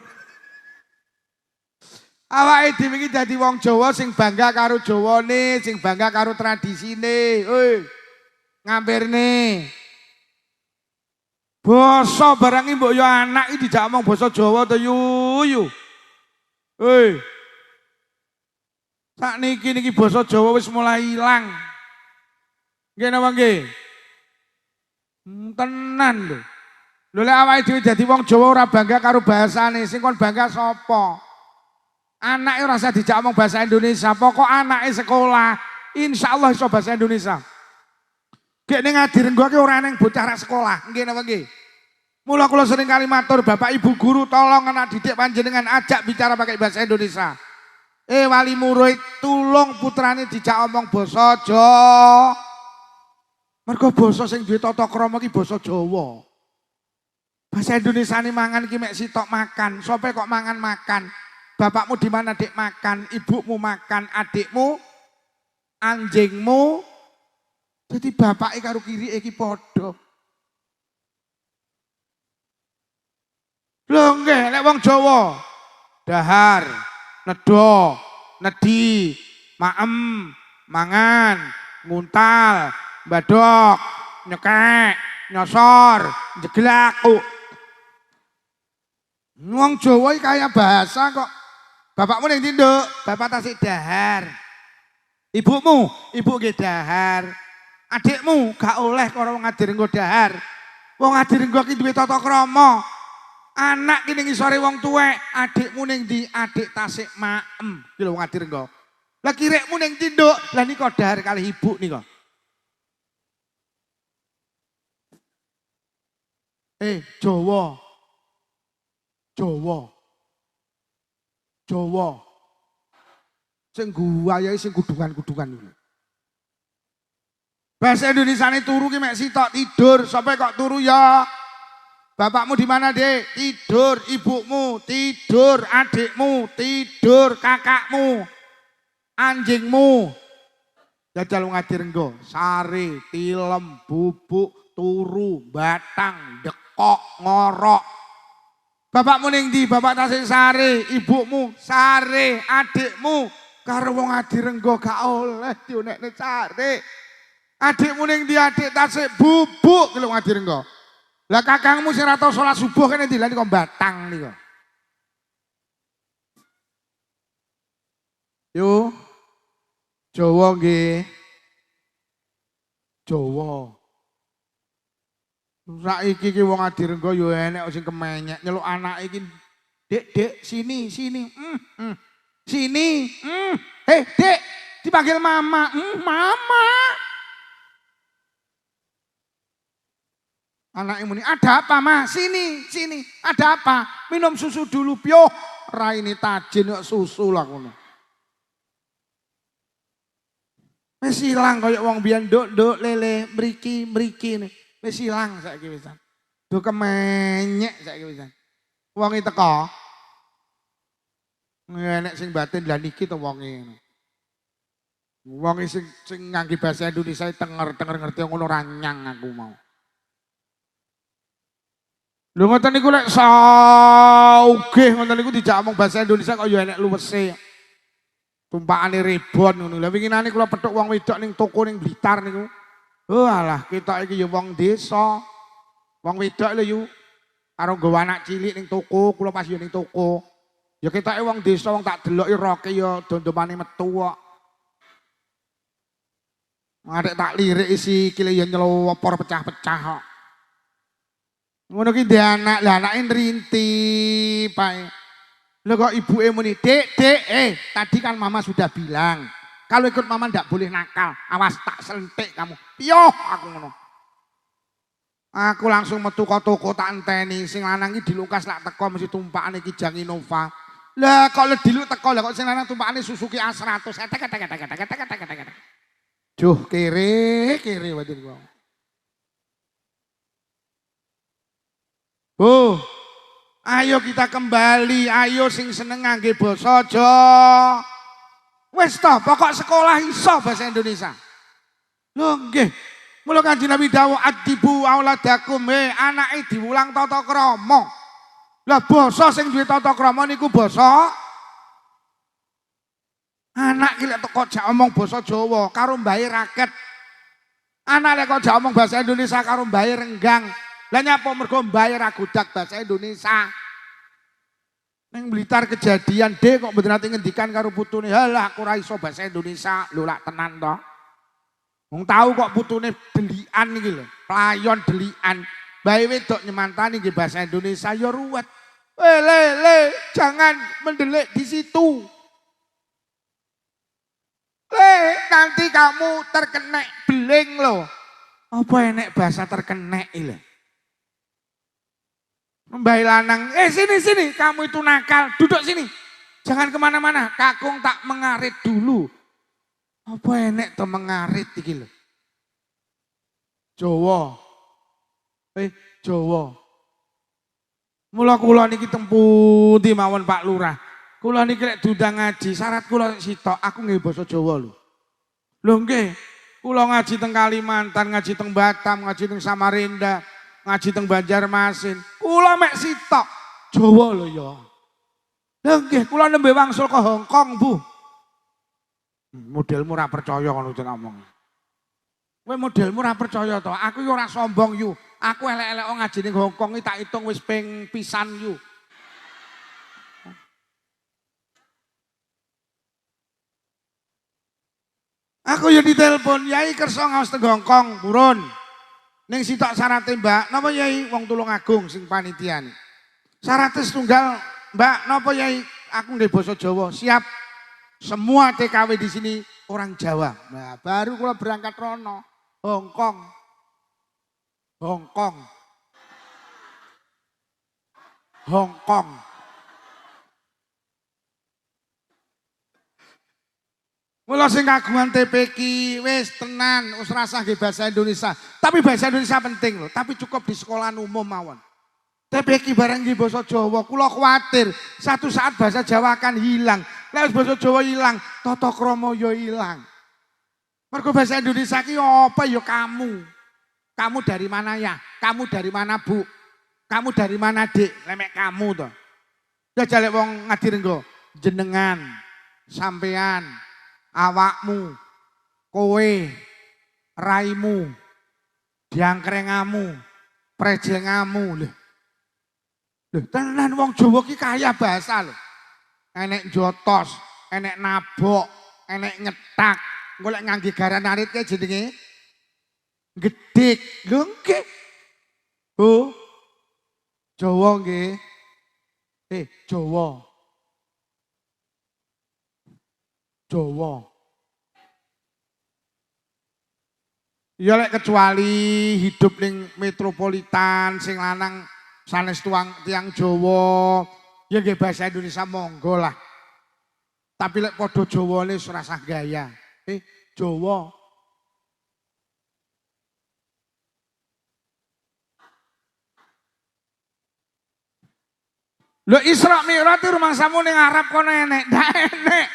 Awake dhewe iki dadi wong Jawa sing bangga karo Jawane, sing bangga karo tradisine. Hei. Ngampirne. Basa barang iki mbok yo anak iki dijak omong basa Jawa to yu. Hei. Sakniki niki basa Jawa wis mulai ilang. Nggih napa nggih? Tenan lho. Lho lek awake dhewe dadi wong Jawa ora bangga karo bahasane, sing kon bangga sapa? Anake ora usah dijak omong bahasa Indonesia, pokok anake sekolah, insyaallah iso bahasa Indonesia. Gek ning Ngadirenggo ki ora ning bocah ra sekolah, nggih napa nggih? Mula kula sering kali matur Bapak Ibu guru tolong anak didik panjenengan ajak bicara pakai bahasa Indonesia. Wali murid tulung putrane dijak omong basa Jawa. Mergo basa sing duwe tata krama ki basa Jawa. Bahasa Indonesia ini mangan ki mek sitok makan, sope kok mangan makan. Bapakmu di mana Dik makan, ibumu makan, adikmu, anjingmu. Jadi bapak karo kiri iki padha. Lho nggih lek wong Jawa dahar, nedo, nedi, maem, mangan, nguntal, badok, nyekek, nyosor, jeglak. Wong Jawa iki kaya bahasa kok. Bapakmu ning tinduk, bapak tasik dahar. Ibumu, ibu nggih dahar. Adikmu gak oleh karo wong Ngadirenggo dahar. Wong Ngadirenggo ki duwe tata krama. Anak ki ning isore wong tuwek, adikmu ning ndi? Adik tasik maem. Ki lho wong Ngadirenggo. Lah kirekmu ning tinduk, lah nika dahar kalih ibu nika. Jawa. Jawa. Jawa. Sing guwayahe sing kudungan-kudungan iki. Bahasa Indonesia ini turu ki mek sitok tidur, sampai kok turu ya. Bapakmu di mana, Dek? Tidur, ibumu tidur, adikmu tidur, kakakmu, anjingmu. Jajal wong Ngadirenggo, sare, tilem, bubuk, turu, batang, dekok, ngorok. Bapakmu ning ndi? Bapak tasik sare, ibumu sare, adikmu karo wong Ngadirenggo gak oleh dionekne sare. Adikmu ning ndi? Adik tasik bubuk ki wong Ngadirenggo. Lah kakangmu sing ora tau salat subuh kene ndi? Lah nika batang nika. Yo. Jawa nggih. Jawa. Saiki ki wong Ngadirenggo yo enek sing kemenyek nyeluk anak iki. Dek, sini. Sini. Hei, Dek, dipanggil mama. Mama. Anaknya muni, ada apa Ma? Sini. Ada apa? Minum susu dulu, pyo. Raine tajin kok susu lah ngono. Wis ilang kaya wong biyen nduk lele mriki nih. Wis ilang saiki wisan. Do kemenyek saiki wisan. Wong iki teko. Enek sing batin lah niki to wonge. Wong sing ngangge bahasa Indonesia tenger ngerti ngono ora nyang aku mau. Lho ngoten niku lek saugih ngoten niku dijak omong bahasa Indonesia kok ya enek luwese. Tumpakane rebon ngono. Lah winginane kula petuk wong wedok ning toko ning Blitar niku. Oh alah, kita iki ya wong desa. Wong wedok lho yu. karo nggawa anak cilik ning toko, kula pas yo ning toko. Ya ketoke wong desa wong tak deloki roke ya dondomane metu kok. Ngadek tak lirik isi kile ya nyelopor pecah-pecah kok. Ngono ki ndek anak, lah anake nrintih pae. Lho kok ibuke muni, "Dek, tadi kan mama sudah bilang, kalau ikut mama ndak boleh nakal. Awas tak sentik kamu." Piyoh aku ngono. Aku langsung metu ke toko tak enteni, sing lanang iki dilungkas lak teko mesti tumpakane Kijang Innova. Lah kok diluk teko lah kok sing lanang tumpakane Suzuki A100. Duh kere wae gua. Oh, ayo kita kembali, ayo sing seneng ngangge basa aja. Wis to, pokok sekolah iso bahasa Indonesia. Lho nggih. Mula Kanjeng Nabi dawuh adibu auladakum, anake diwulang tata krama. Lah basa sing duwe tata krama niku basa anak ki lek teko jak omong basa Jawa karo mbahe raket. Anak lek kok jak omong bahasa Indonesia karo mbahe renggang. Lah nyapa mergo mbahe ra godak bahasa Indonesia. Ning Blitar kejadian kok mboten nate ngendikan karo putune, "Halah aku ora iso bahasa Indonesia." Lho lak tenan to. Wong tahu kok putune delikan iki lho, playon delikan. Bae wedok nyemantani nggih bahasa Indonesia ya ruwet. Le, jangan mendelik di situ. Nanti kamu terkena beling loh. Apa enek bahasa terkena iki lho. Mbah lanang, sini, kamu itu nakal, duduk sini. Jangan kemana-mana, kakung tak mengarit dulu. Apa enek to mengarit iki lho. Jawa. Jawa. Mula kula niki temputi mawon Pak Lurah. Kula niki lek diundang ngaji, syarat kula sitok aku nggih basa Jawa lho. Lho nggih, kula ngaji teng Kalimantan, ngaji teng Batam, ngaji teng Samarinda, ngaji teng Banjarmasin. Kula mek sitok Jawa lho ya. Lho nggih, kula nembe wangsul ke Hong Kong, Bu. Modelmu ora percaya ngono sing ngomong. Kowe modelmu ora percaya to. Aku yo ora sombong yu. Aku elek-elek ngaji ning Hong Kong iki tak hitung wis ping pisan yu. Aku yo ditelepon, "Yai kersa ngaos teng Hong Kong, purun." Ning sitok syarate, "Mbak, napa Yai?" Wong Tulungagung sing panitia. Syarate setunggal, "Mbak, napa Yai?" Aku nggih basa Jawa. Siap. Semua TKW di sini orang Jawa. Nah, baru kula berangkat rono. Hong Kong. Mula sing kagungan TPQ wis tenan, wis rasah nggih bahasa Indonesia. Tapi bahasa Indonesia penting loh, tapi cukup di sekolah umum mawon. TPQ barang nggih basa Jawa, kula kuwatir satu saat bahasa Jawa akan hilang. Lek bahasa Jawa hilang, tata krama ya hilang. Mergo bahasa Indonesia ki apa ya kamu? Kamu dari mana ya? Kamu dari mana Bu? Kamu dari mana Dik? Lemek kamu to. Ya jalek wong ngadirenggo, jenengan, sampean, awakmu, kowe, raimu, diangkrengamu, prejengamu lho. Lho tenan wong Jawa ki kaya bahasa lho. Enek jotos, enek nabok, enek ngetak. Golek ngangge garan arit ke jenenge gedik. Lho nggih. Oh. Jawa nggih. Jawa. Ya lek kecuali hidup ning metropolitan sing lanang sanes tiang Jawa, ya nggih bahasa Indonesia monggo lah. Tapi lek padha Jawane ora sah gaya. Jawa. Lho Isra Mi'raj rumangsamu ning Arab kono enek, ndak enek.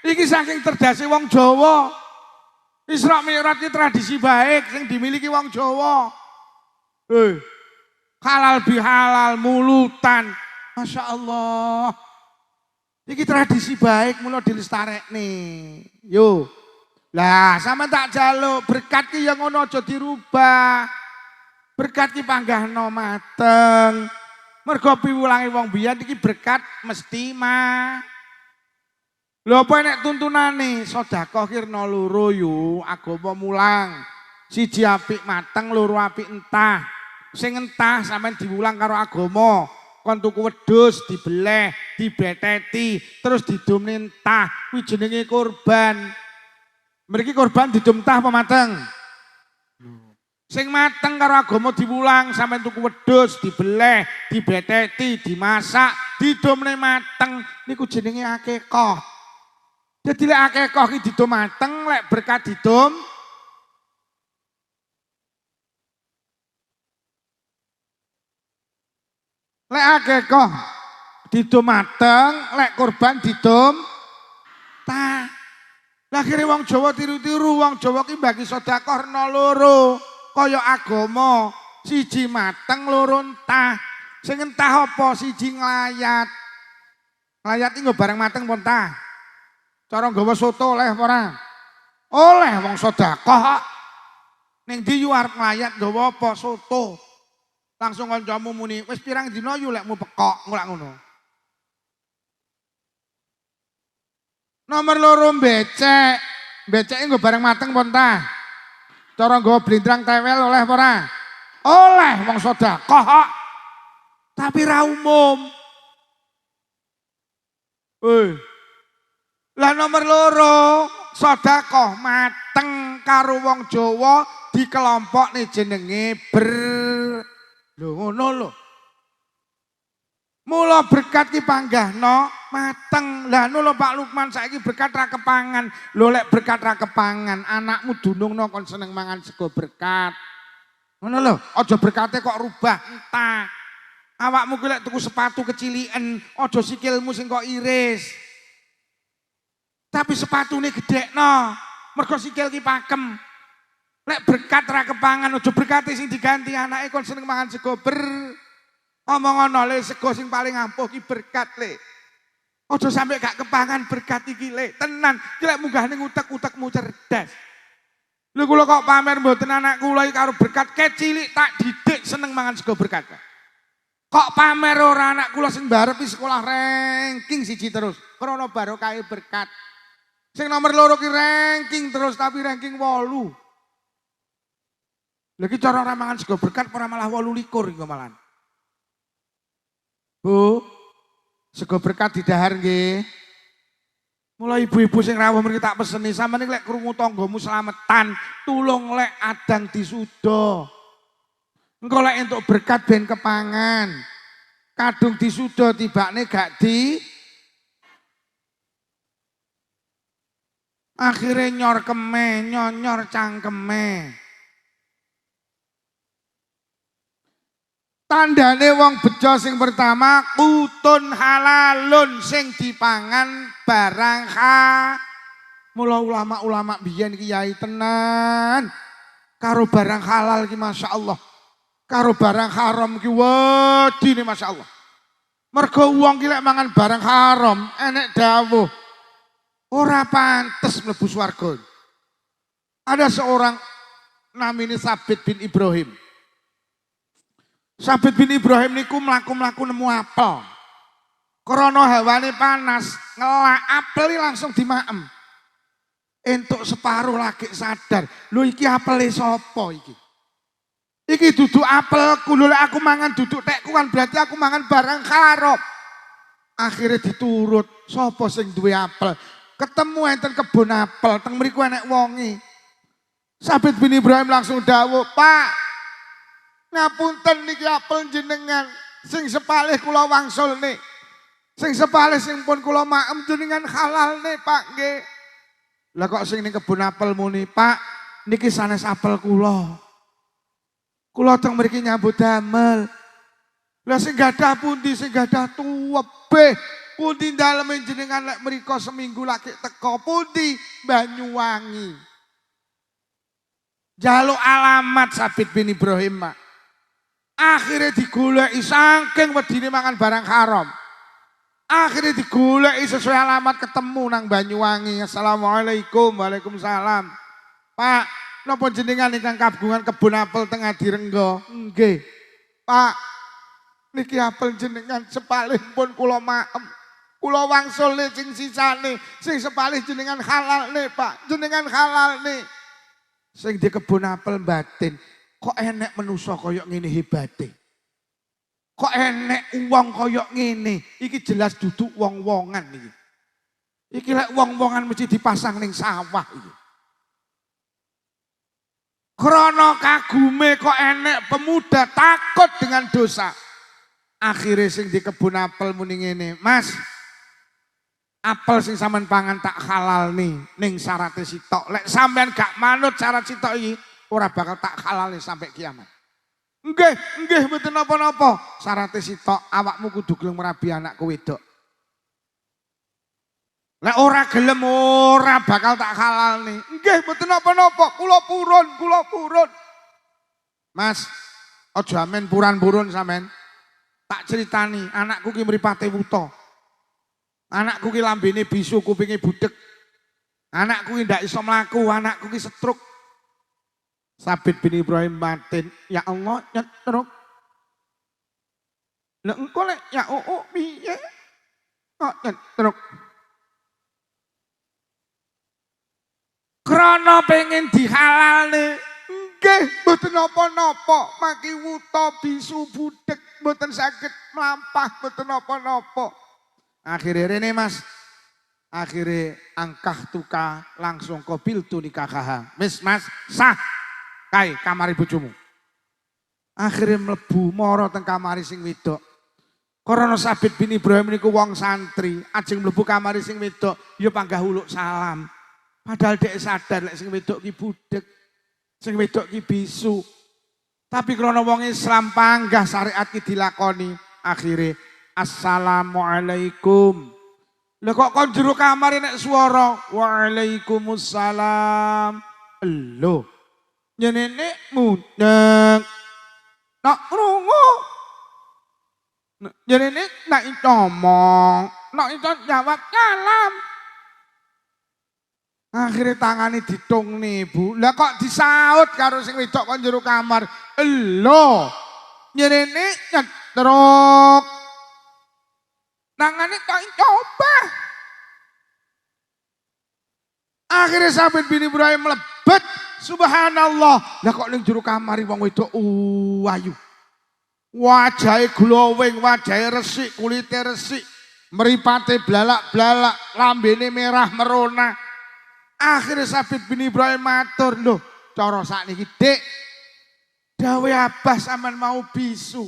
Iki saking terdasi wong Jawa. Isra Mi'raj iki tradisi baik sing dimiliki wong Jawa. Halal bihalal mulutan. Masya Allah. Iki tradisi baik mula dilestarekne. Yo. Lah sama tak jaluk berkat ki yang ngono aja dirubah. Berkat ki panggahno mateng. Mergo piwulange wong biyen iki berkat mesti mah. Lho apa nek tuntunane sedekah kirna loro yo agama mulang. Siji apik mateng, loro apik entah. Sing entah sampean diwulang karo agama. Kon tuku wedhus dibeleh, dibeteti, terus didumne entah. Kuwi jenenge kurban. Mriki kurban didum entah apa mateng? Sing mateng karo agama diwulang sampean tuku wedhus dibeleh, dibeteti, dimasak, didumne mateng niku jenenge akikah. Jadi lek akikah iki didum mateng, lek berkat didum lek akikah didum mateng, lek kurban didum tah. Lah kire wong Jawa tiru-tiru, wong Jawa ki bagi sedekah rena loro, kaya agama, siji mateng, loro entah. Sing entah apa siji nglayat. Nglayat iki nggo barang mateng apa entah? Cara nggawa soto oleh apa ora? Oleh wong sedekah. Ning ndi yu arep nglayat nggawa apa soto. Langsung kancamu muni, wis pirang dina yu lekmu pekok, ngulak ngono. Nomor loro becek. Beceke nggo barang mateng apa entah? Cara nggawa blindrang tewel oleh apa ora? Oleh wong sedekah. Tapi ra umum. Lah nomor loro, sedekah mateng karo wong Jawa dikelompokne jenenge lho ngono lho. Mula berkat ki panggahno mateng. Lah ngono Pak Lukman saiki berkat ra kepangan. Lho lek berkat ra kepangan, anakmu dunungno kon seneng mangan sego berkat. Ngono lho, aja berkate kok rubah entah. Awakmu ki lek tuku sepatu keciliken, aja sikilmu sing kok iris. Tapi sepatune gedekno, mergo sikil ki pakem. Lek berkat ra kepangan, aja berkate sing diganti anake kon seneng mangan sego Omong ana le sego sing paling ampuh ki berkat le. Aja sampe gak kepangan berkat iki le. Tenan, ki lek munggah ning utek-utekmu cerdas. Lho kula kok pamer mboten anak kula iki karo berkat kecilik tak didik seneng mangan sego berkat. Kok pamer ora anak kula sing barep sekolah ranking siji terus. Krana barokahe berkat. Sing nomor loro ki ranking terus tapi ranking 8. Lagi cara ora mangan sego berkat ora malah 28 iku malah. Bu, sego berkat didahar nggih. Mula ibu-ibu sing rawuh mriki tak peseni sampeyan lek krungu tanggamu slametan, tulung lek adang disuda. Engko lek entuk berkat ben kepangan. Kadung disuda tibakne gak akhirnya nyor keme, nyonyor cangkeme. Tandane wong bejo sing pertama kutun halalun sing dipangan barang Mula ulama-ulama biyen kiai tenan karo barang halal ki masyaallah. Karo barang haram ki wedine masyaallah. Mergo wong ki lek mangan barang haram enek dawuh ora pantes mlebu swarga. Ada seorang namanya Sabit bin Ibrahim. Sabit bin Ibrahim niku mlaku-mlaku nemu apel. Krana hawane panas, ngelak apel langsung dimaem. Entuk separuh lagi sadar, lho iki apele sapa iki? Iki duduk apelku, lho lek aku mangan duduk tekku kan berarti aku mangan barang haram. Akhirnya diturut, sapa sing duwe apel? Ketemu enten kebun apel, teng mriku enek wonge. Sabit bin Ibrahim langsung dawuh, "Pak, ngapunten niki apel jenengan sing sepalih kula wangsulne. Sing sepalih sing pun kula maem jenengan halalne, Pak nggih." Lah kok sing ning kebun apel muni, "Pak, niki sanes apel kula. Kula teng mriki nyambut damel." Lah sing gadah pundi, sing gadah tuwebeh. Pundi daleme jenengan lek mriko seminggu lagi teko, pundi Banyuwangi. Jaluk alamat Sabit bin Ibrahim, Mak. Akhirnya digoleki saking wedine mangan barang haram. Akhirnya digoleki sesuai alamat ketemu nang Banyuwangi. Assalamualaikum, waalaikumsalam. Pak, napa jenengan ingkang kagungan kebun apel teng Adirenggo? Nggih. Pak, Niki apel jenengan sepalih pun kula maem. Kula wangsul sing sisane, sing sepalih jenengan halal nih Pak, jenengan halal nih. Sing di kebun apel batin, kok enek manusa koyok ngene hebate. Kok enek wong koyok ngene, iki jelas duduk wong-wongan iki. Iki lek wong-wongan mesti dipasang ning sawah iki. Krana kagume kok enek pemuda takut dengan dosa. Akhirnya sing di kebun apel muni ngene, Mas, apel sing sampean pangan tak halal ning syarate sitok. Lek sampean gak manut syarat sitok iki, ora bakal tak halal sampai kiamat. Nggih mboten napa-napa. Syarate sitok awakmu kudu gelem merabi anakku wedok. Lek ora gelem ora bakal tak halal nih. Nggih mboten napa-napa. Kula purun. Mas, aja amen puran-purun sampean. Tak ceritani, anakku ki mripate wuta. Anakku ki lambene bisu, kupinge budek. Anakku ki ndak iso mlaku, anakku ki stroke. Sabit bin Ibrahim batin, ya Allah nyetruk. Lah engko lek ya piye? Kok nyetruk? Krana pengen dihalalne. Nggih, mboten napa-napa, maki wuta bisu budek mboten saged mlampah mboten napa-napa. Akhire rene Mas. Akhire angkah tuka langsung kobil tu nikah. Wis Mas, sah. Kae kamari bojomu. Akhire mlebu mara teng kamari sing wedok. Karena Sabit bin Ibrahim niku wong santri, ajeng mlebu kamari sing wedok, ya panggah uluk salam. Padahal dek sadar lek sing wedok ki budek. Sing wedok ki bisu. Tapi krana wong Islam panggah syariat ki dilakoni, akhire assalamualaikum. Lah kok kon jero kamar nek swara waalaikumsalam. Lho. Nyenene mudeng. Nak krungu. Nyenene nak ngomong, nak jawab kalam. Akhirnya tangane ditungne Bu. Lah kok disaut karo sing wedok kon jero kamar. Lho. Nyenene nyetruk. Tangane kok coba. Akhirnya Sabit bin Ibrahim mlebet. Subhanallah. Lah kok ning jero kamar wong wedok ayu. Wajahe glowing, wajahe resik, kulite resik, mripate blalak-blalak, lambene merah merona. Akhirnya Sabit bin Ibrahim matur, loh cara sakniki Dik, dawe abah sampean mau bisu,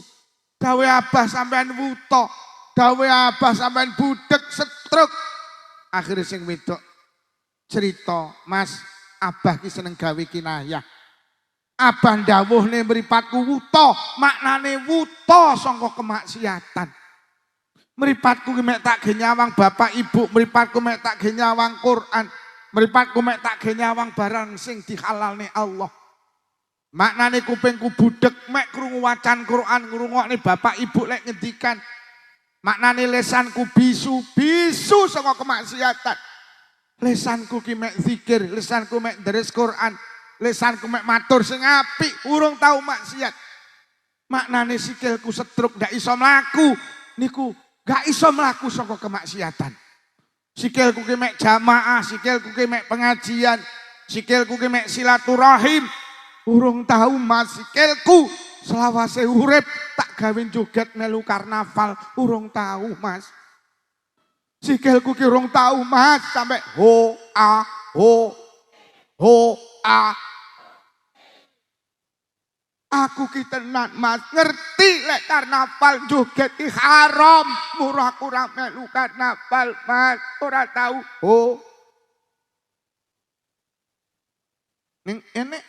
dawe abah sampean wuta, dawe abah sampean budek stroke. Akhirnya sing wedok cerita, Mas, abah ki seneng gawe kinayah. Abah ndawuhne mripatku wuta, maknane wuta sangka kemaksiatan. Mripatku ki mek tak ge nyawang bapak ibu, mripatku mek tak ge nyawang Quran. Mripatku mek tak ge nyawang barang sing dihalalne Allah. Maknane kupingku budek mek krungu wacan Quran, ngrungokne bapak ibu lek ngendikan. Maknane lesanku bisu saka kemaksiatan. Lesanku ki mek zikir, lesanku mek deres Quran, lesanku mek matur sing apik, urung tau maksiat. Maknane sikilku setruk ndak iso mlaku, niku gak iso mlaku saka kemaksiatan. Sikilku ki mek jamaah, sikilku ki mek pengajian, sikilku ki mek silaturahim. Urung tahu Mas, sikilku selawase urip tak gawe joget melu karnaval, urung tahu Mas. Sikilku ki urung tahu Mas, sampai ho a. Aku ki tenan Mas, ngerti lek karnaval joget ki haram, murah kurang melu karnaval Mas, ora tahu. Oh. Ning enek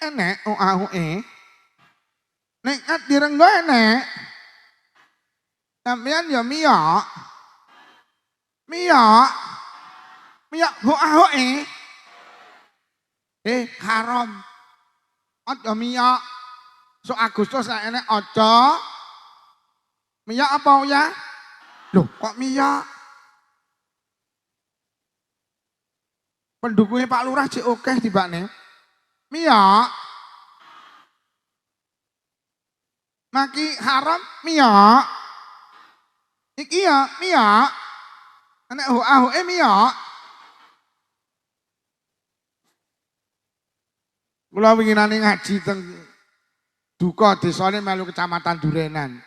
ning at direnggo enek. Sampeyan ya miyok. Miyok ho haram. Aja miyok. So Agustus enek aja. Miyok apa ya? Loh, kok miyok? Pendukungnya Pak Lurah cek oke tibane. Miyok. Maki haram miyok. Iki ya miyok. Nek ahuke miyok. Kula winginane ngaji teng duka desane melu kecamatan Durenan.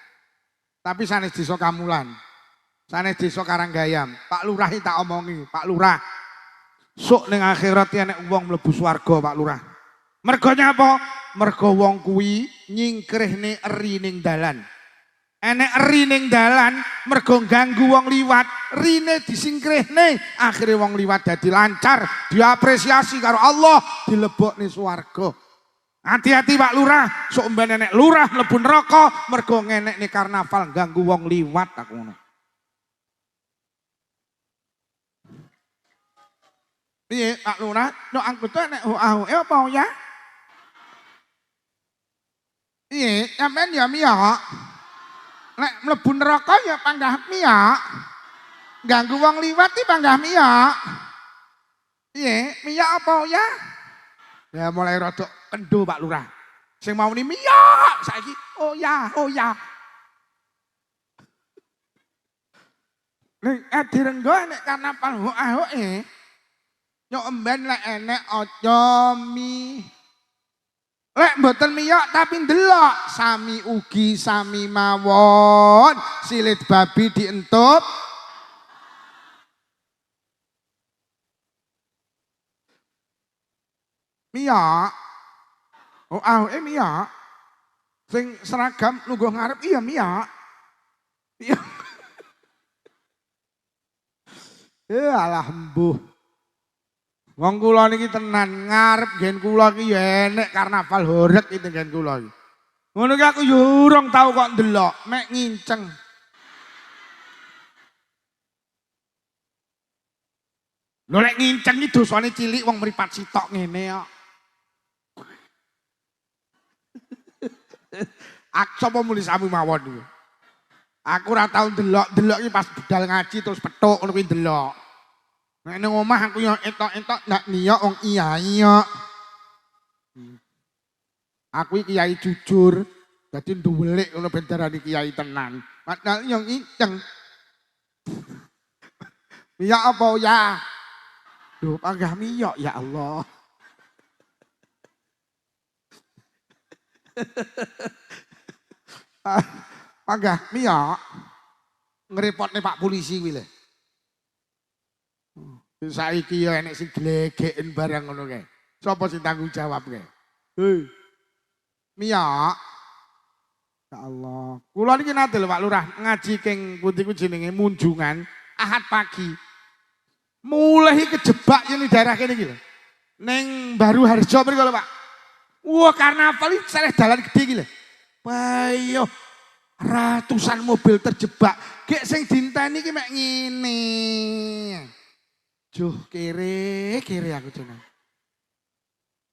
Tapi sanes desa Kamulan. Sanes desa Karanggayam. Pak Lurah iki tak omongi, Pak Lurah. Sok ning akhirat nek wong mlebu swarga, Pak Lurah. Mergo nyapa? Mergo wong kuwi nyingkrihne eri ning dalan. Enek eri ning dalan mergo ganggu wong liwat, rine disingkrihne, akhire wong liwat dadi lancar, diapresiasi karo Allah, dilebokne swarga. Hati-hati Pak Lurah, sok mben enek lurah mlebu neraka mergo ngenekne karnaval ganggu wong liwat aku ngono. Piye Pak Lurah, nek anggota nek apa ya? Piye, sampean ya miyok. Nek mlebu neraka ya panggah miyok. Ganggu wong liwat iki panggah miyok. Piye, miyok apa ya? Ya mulai rodok kendo Pak Lurah. Sing mau ni miyok saiki oh ya. Nek direnggo nek karnaval hoahoe. Nyok emben lek enek aja mi. Lek mboten miyok tapi ndelok sami ugi sami mawon silit babi dientup miyok miyok sing seragam lungguh ngarep iya miyok alah mbuh wong kula niki tenan ngarep gen kula ki ya enek karnaval horeg iki gen kula iki. Ngono ki aku yo urung tau kok ndelok, mek nginceng. Lho lek nginceng iki dosane cilik wong mripat sitok ngene kok. Aku sapa muli sami mawon iki. Aku ora tau ndelok iki pas budal ngaji terus petuk ngono kuwi ndelok. Nek nang omah aku yo entok-entok ndak niyok wong iya. Aku iki kiai jujur, dadi nduwelik ngono ben darani kiai tenan. Padahal yo ngiceng. Miyok apa ya? Duh, panggah miyok ya Allah. Panggah miyok. Ngrepotne Pak Polisi kuwi lho. Saiki ya enek sing glegeken barang ngono kae. Sapa sing tanggung jawab kae? Hei. Miyok. Ya Allah. Kula niki nate lho Pak Lurah ngaji keng pundi ku jenenge Munjungan Ahad pagi. Mulai kejebak ini daerah kene iki lho. Ning Baru Harjo mriko lho Pak. Wah karnaval iki saleh dalan gedhe iki lho. Bayo ratusan mobil terjebak. Gek sing dinteni iki mek ngene. Juh kere aku jeneng.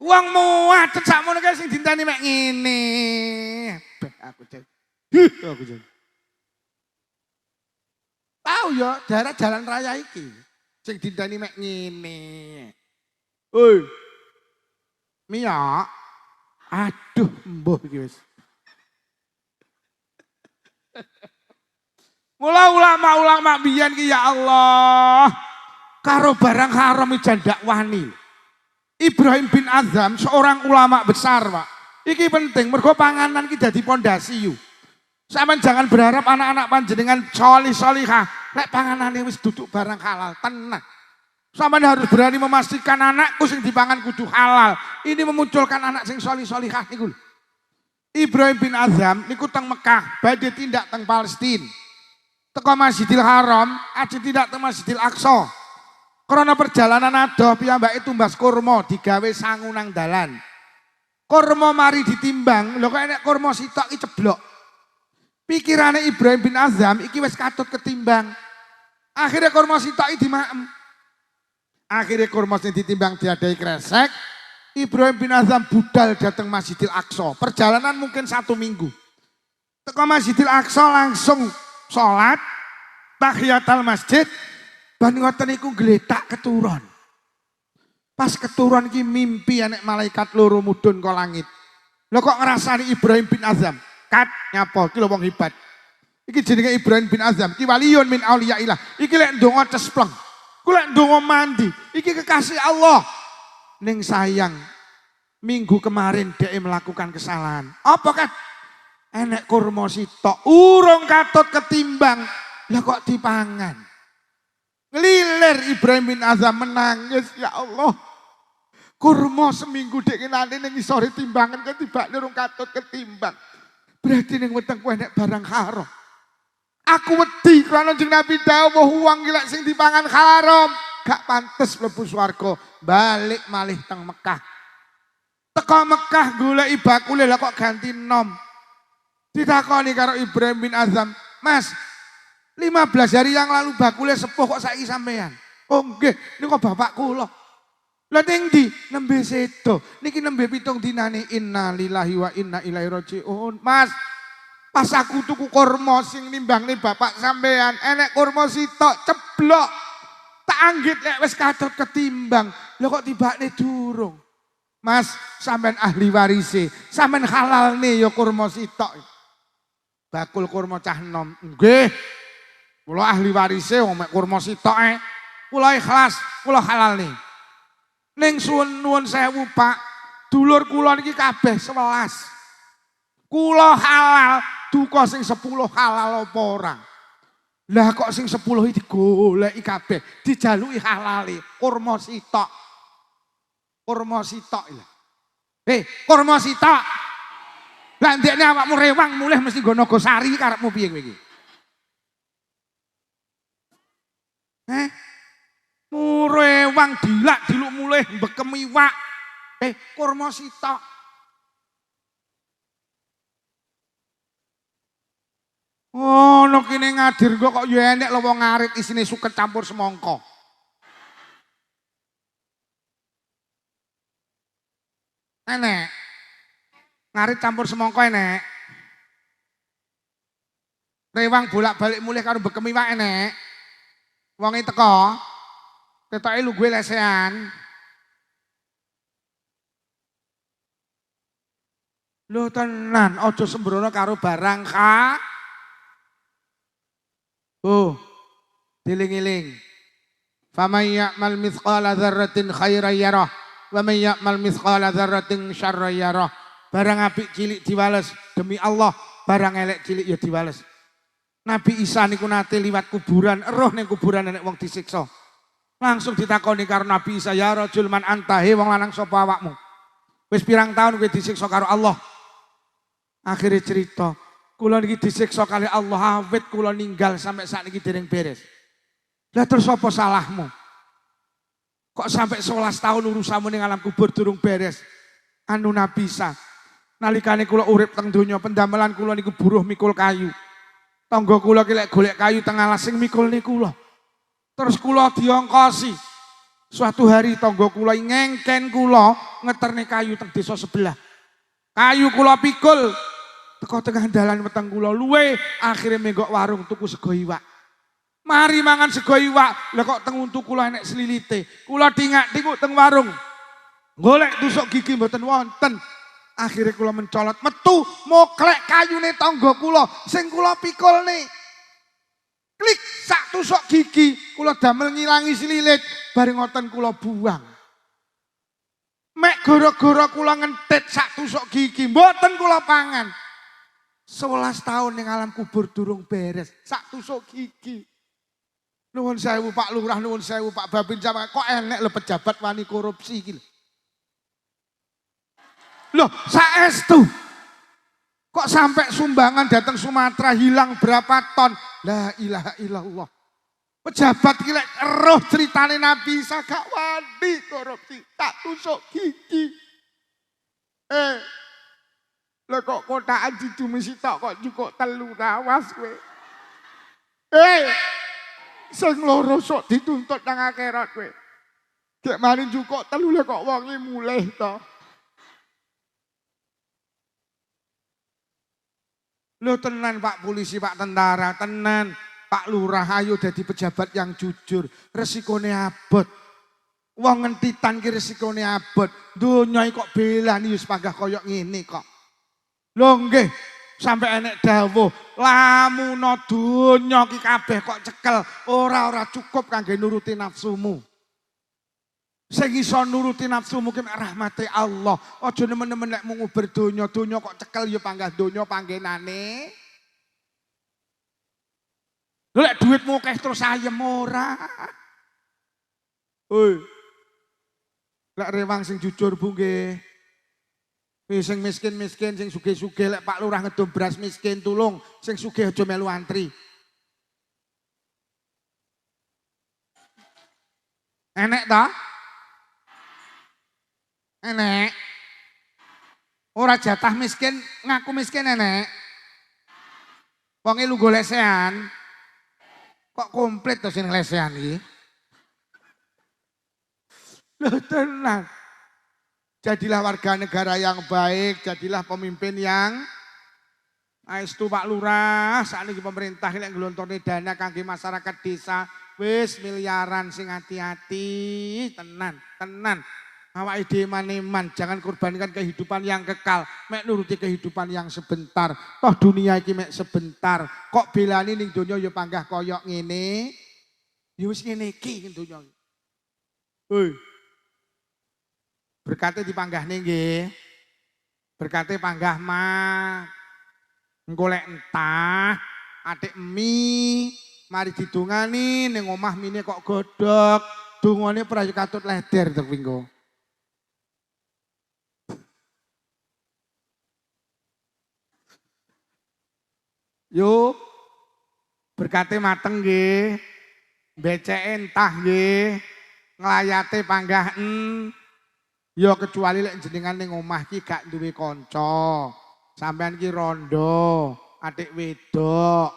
Wong muatet sakmono kae sing dinteni mek ngene. Beh aku jeneng. Aku jeneng. Tahu ya daerah jalan raya iki sing dinteni mek ngene. Hoi. Miyok. Aduh mbuh iki wis. Mula ulama-ulama biyen ki ya Allah. Karo barang haram ijan dakwani. Ibrahim bin Adham seorang ulama besar Pak. Iki penting mergo panganan ki dadi pondasi yu. Sampeyan jangan berharap anak-anak panjenengan solih-solihah. Lek panganane wis duduk barang halal tenang. Sampeyan harus berani memastikan anakku sing dipangan kudu halal. Ini memunculkan anak sing solih-solihah niku. Ibrahim bin Adham niku teng Mekah, badhe tindak teng Palestina. Teko Masjidil Haram, aja tindak teng Masjidil Aqsa. Karena perjalanan adoh piyambake tumbas kurma digawe sangu nang dalan. Kurma mari ditimbang, lho kok enek kurma sitok iki ceblok. Pikirane Ibrahim bin Adham iki wis katut ketimbang. Akhirnya kurma sitok iki dimaem. Akhirnya kurma sing ditimbang diadai kresek. Ibrahim bin Adham budal datang Masjidil Aqsa. Perjalanan mungkin 1 minggu. Teko Masjidil Aqsa langsung sholat, tahiyatul masjid. Ban ngoten niku gletak keturun. Pas keturun iki mimpi anek malaikat loro mudhun ka langit. Lho kok ngrasani Ibrahim bin Adham? Kat nyapa iki lho wong hebat. Iki jenenge Ibrahim bin Azam, iki waliyun min auliyaillah. Iki lek ndonga cespleng. Ku lek ndonga mandi, iki kekasih Allah. Ning sayang, minggu kemarin dia melakukan kesalahan. Apa kan? Enek kurma sitok, urung katut ketimbang. Lah kok dipangan? Ngelilir Ibrahim bin Azam menangis, ya Allah. Kurma seminggu dek nanti ning isore timbangan ketibakne urung katut ketimbang. Berarti ning wetengku enek barang haram. Aku wedi krana jeneng Nabi dawuh wong iki lek sing dipangan haram gak pantes mlebu swarga. Balik malih teng Mekah. Teko Mekah goleki bakule lah kok ganti nom. Ditakoni karo Ibrahim bin Azam, "Mas, 15 hari yang lalu bakule sepuh kok saiki sampean?" "Oh nggih, niku bapak kula." "Lah ning ndi?" "Nembe sedo. Niki nembe 7 dinane. Inna lillahi wa inna ilaihi rajiun." "Mas, pas aku tuku kurma sing nimbangne bapak sampean, enek kurma sitok ceblok. Tak anggit lek wis katut ketimbang. Lah kok tibakne durung." "Mas, sampean ahli warise, sampean halalne ya kurma sitok." Bakul kurma cah nom. "Nggih. Kula ahli warise wong mek kurma sitoke. Kula ikhlas, kula halalne." Ning nuwun sewu Pak, dulur kula niki kabeh 11. Kula halal, duka sing 10 halal apa ora? Lah kok sing 10 iki digoleki kabeh, dijaluki halale, kurma sitok. Kurma sitok lho. Kurma sitok. Lah ndekne awakmu rewang mulih mesti nggo Nagosari karepmu piye kowe iki? Rewang dilak diluk mulih mbekem iwak. Kurma sitok. Oh, no kene ngadir kok ya enek lho wong ngarit isine suket campur semangka. Enek. Ngarit campur semangka enek. Rewang bolak-balik mulih karo bekem iwak enek. Wonge teko. Ketoke lu gue lesehan. Lho tenan, aja sembrono karo barang ka. Diling-iling. Faman ya'mal mithqala dzarratin khairan yarah wa man ya'mal mithqala dzarratin syarran yarah. Barang apik cilik diwales demi Allah, barang elek cilik ya diwales. Nabi Isa niku nate liwat kuburan, roh ning kuburan enek wong disiksa. Langsung ditakoni karo Nabi Isa, "Ya rajul man anta, he wong lanang sapa awakmu? Wis pirang tahun kowe disiksa karo Allah?" Akhirnya cerita, "Kula niki disiksa kali Allah awit kula ninggal sampai saat niki dereng beres." Lah terus apa salahmu? Kok sampai 11 tahun urusanmu ning alam kubur durung beres? Anu Nabi Isa, nalikane kula urip teng donya pendamelan kula niku buruh mikul kayu. Tangga kula ki lek golek kayu teng alas sing mikulne kula. Terus kula diongkosi. Suatu hari tangga kula ngengken kula ngeterne kayu teng desa sebelah. Kayu kula pikul teko tengah dalan weteng kula luwe akhirnya menggok warung tuku sego iwak. Mari mangan sego iwak, lah kok teng untu kula enek selilite. Kula dingak-dinguk teng warung. Golek tusuk gigi mboten wonten. Akhirnya kula mencolot metu moklek kayune tangga kula sing kula pikulne. Klik sak tusuk gigi kula damel ngilangi sililit bareng ngoten kula buang. Mek gara-gara kula ngentit sak tusuk gigi mboten kula pangan. 11 tahun ning alam kubur durung beres sak tusuk gigi. Nuwun sewu Pak Lurah, nuwun sewu Pak Babinsa, kok enek lho pejabat wani korupsi iki lho. Loh, saestu. Kok sampai sumbangan datang Sumatera hilang berapa ton? La ilaha illallah. Pejabat ki lek eruh critane Nabi Isa gak wani korupsi, tak tusuk gigi. Lah kok kotakan didumi sitok kok cukup 3 awas kowe. Sing loro sok dituntut nang akhirat kowe. Gek mari cukup 3 lho kok wonge mulih to. Loh tenan Pak Polisi, Pak Tentara, tenan Pak Lurah, ayo dadi pejabat yang jujur. Resikone abot. Wong ngentitan ki resikone abot. Donya kok belani wis panggah koyok ngene kok. Lho nggih, Sampai enek dawuh, lamun donya ki kabeh kok cekel, ora cukup kangge nuruti nafsumu. Sing iso nuruti nafsumu ki rahmate Allah. Aja nemen-nemen nek mung nguber donya kok cekel ya panggah donya panggenane. Lha lek dhuwitmu akeh terus ayem ora. Hoi. Lek rewang sing jujur Bu nggih. Sing miskin-miskin, sing sugih-sugih lek Pak Lurah ngedum beras miskin tulung, sing sugih aja melu antri. Enek ta? Enek. Ora jatah miskin, ngaku miskin enek. Wonge lu golesean. Kok komplit to sing lesean iki? Lho tenan. Jadilah warga negara yang baik, jadilah pemimpin yang aestu Pak Lurah, sakniki pemerintah lek nglontorne dana kangge masyarakat desa wis miliaran sing hati-hati, tenan. Awake dhewe maneman, jangan korbankan kehidupan yang kekal, mek nuruti kehidupan yang sebentar. Toh dunia iki mek sebentar. Kok belani ning donya ya panggah koyok ngene. Ya wis ngene iki donya. Hoi. Berkate dipanggahne nggih. Berkate panggah mah. Engko lek entah atik emi mari didongani ning omah mine kok godhog. Dungane ora katut leder to pinggo. Yo berkate mateng nggih. Beceke entah nggih. Nglayate panggahen. Ya kecuali lek jenengan ning omah ki gak duwe kanca. Sampean ki rondo, adik wedok.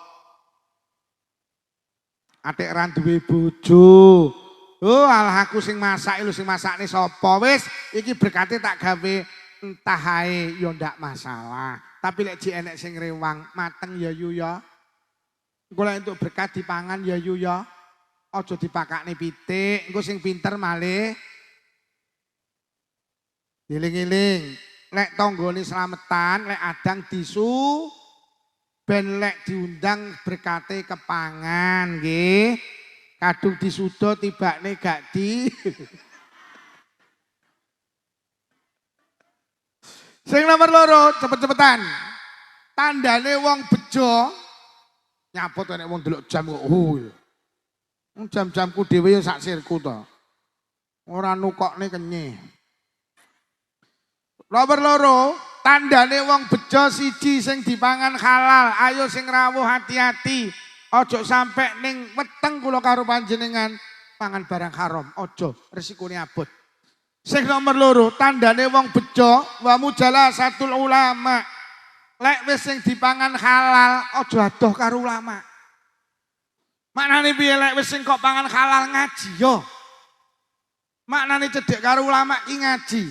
Adik ra duwe bojo. Oh, alah aku sing masak lho, sing masakne sapa? Wis iki berkate tak gawe entah ae ya ndak masalah. Tapi lek jek enek sing rewang, mateng ya yu ya. Engko lek entuk berkat dipangan ya yu ya. Aja dipakakne pitik, engko sing pinter malih giling-giling, lek tanggane slametan, lek adang disu, ben lek diundang berkate kepangan, nggih. Kadung disuda tibakne gak di. Sing nomor loro, cepet-cepetan. Tandane wong bejo, nyaput nek wong delok jam kok. Jam-jamku dhewe ya sak sirku to. Ora nukokne kenyih. Nomor loro, tandane wong bejo siji sing dipangan halal. Ayo sing rawuh hati-hati. Ojo sampai ning weteng kula karo panjenengan pangan barang haram. Ojo, resikone abot. Sing nomor loro, tandane wong bejo wa mujalasatul ulama. Lek wis sing dipangan halal, ojo adoh karo ulama. Maknane piye lek wis sing kok pangan halal ngaji yo. Maknane cedhek karo ulama ki ngaji.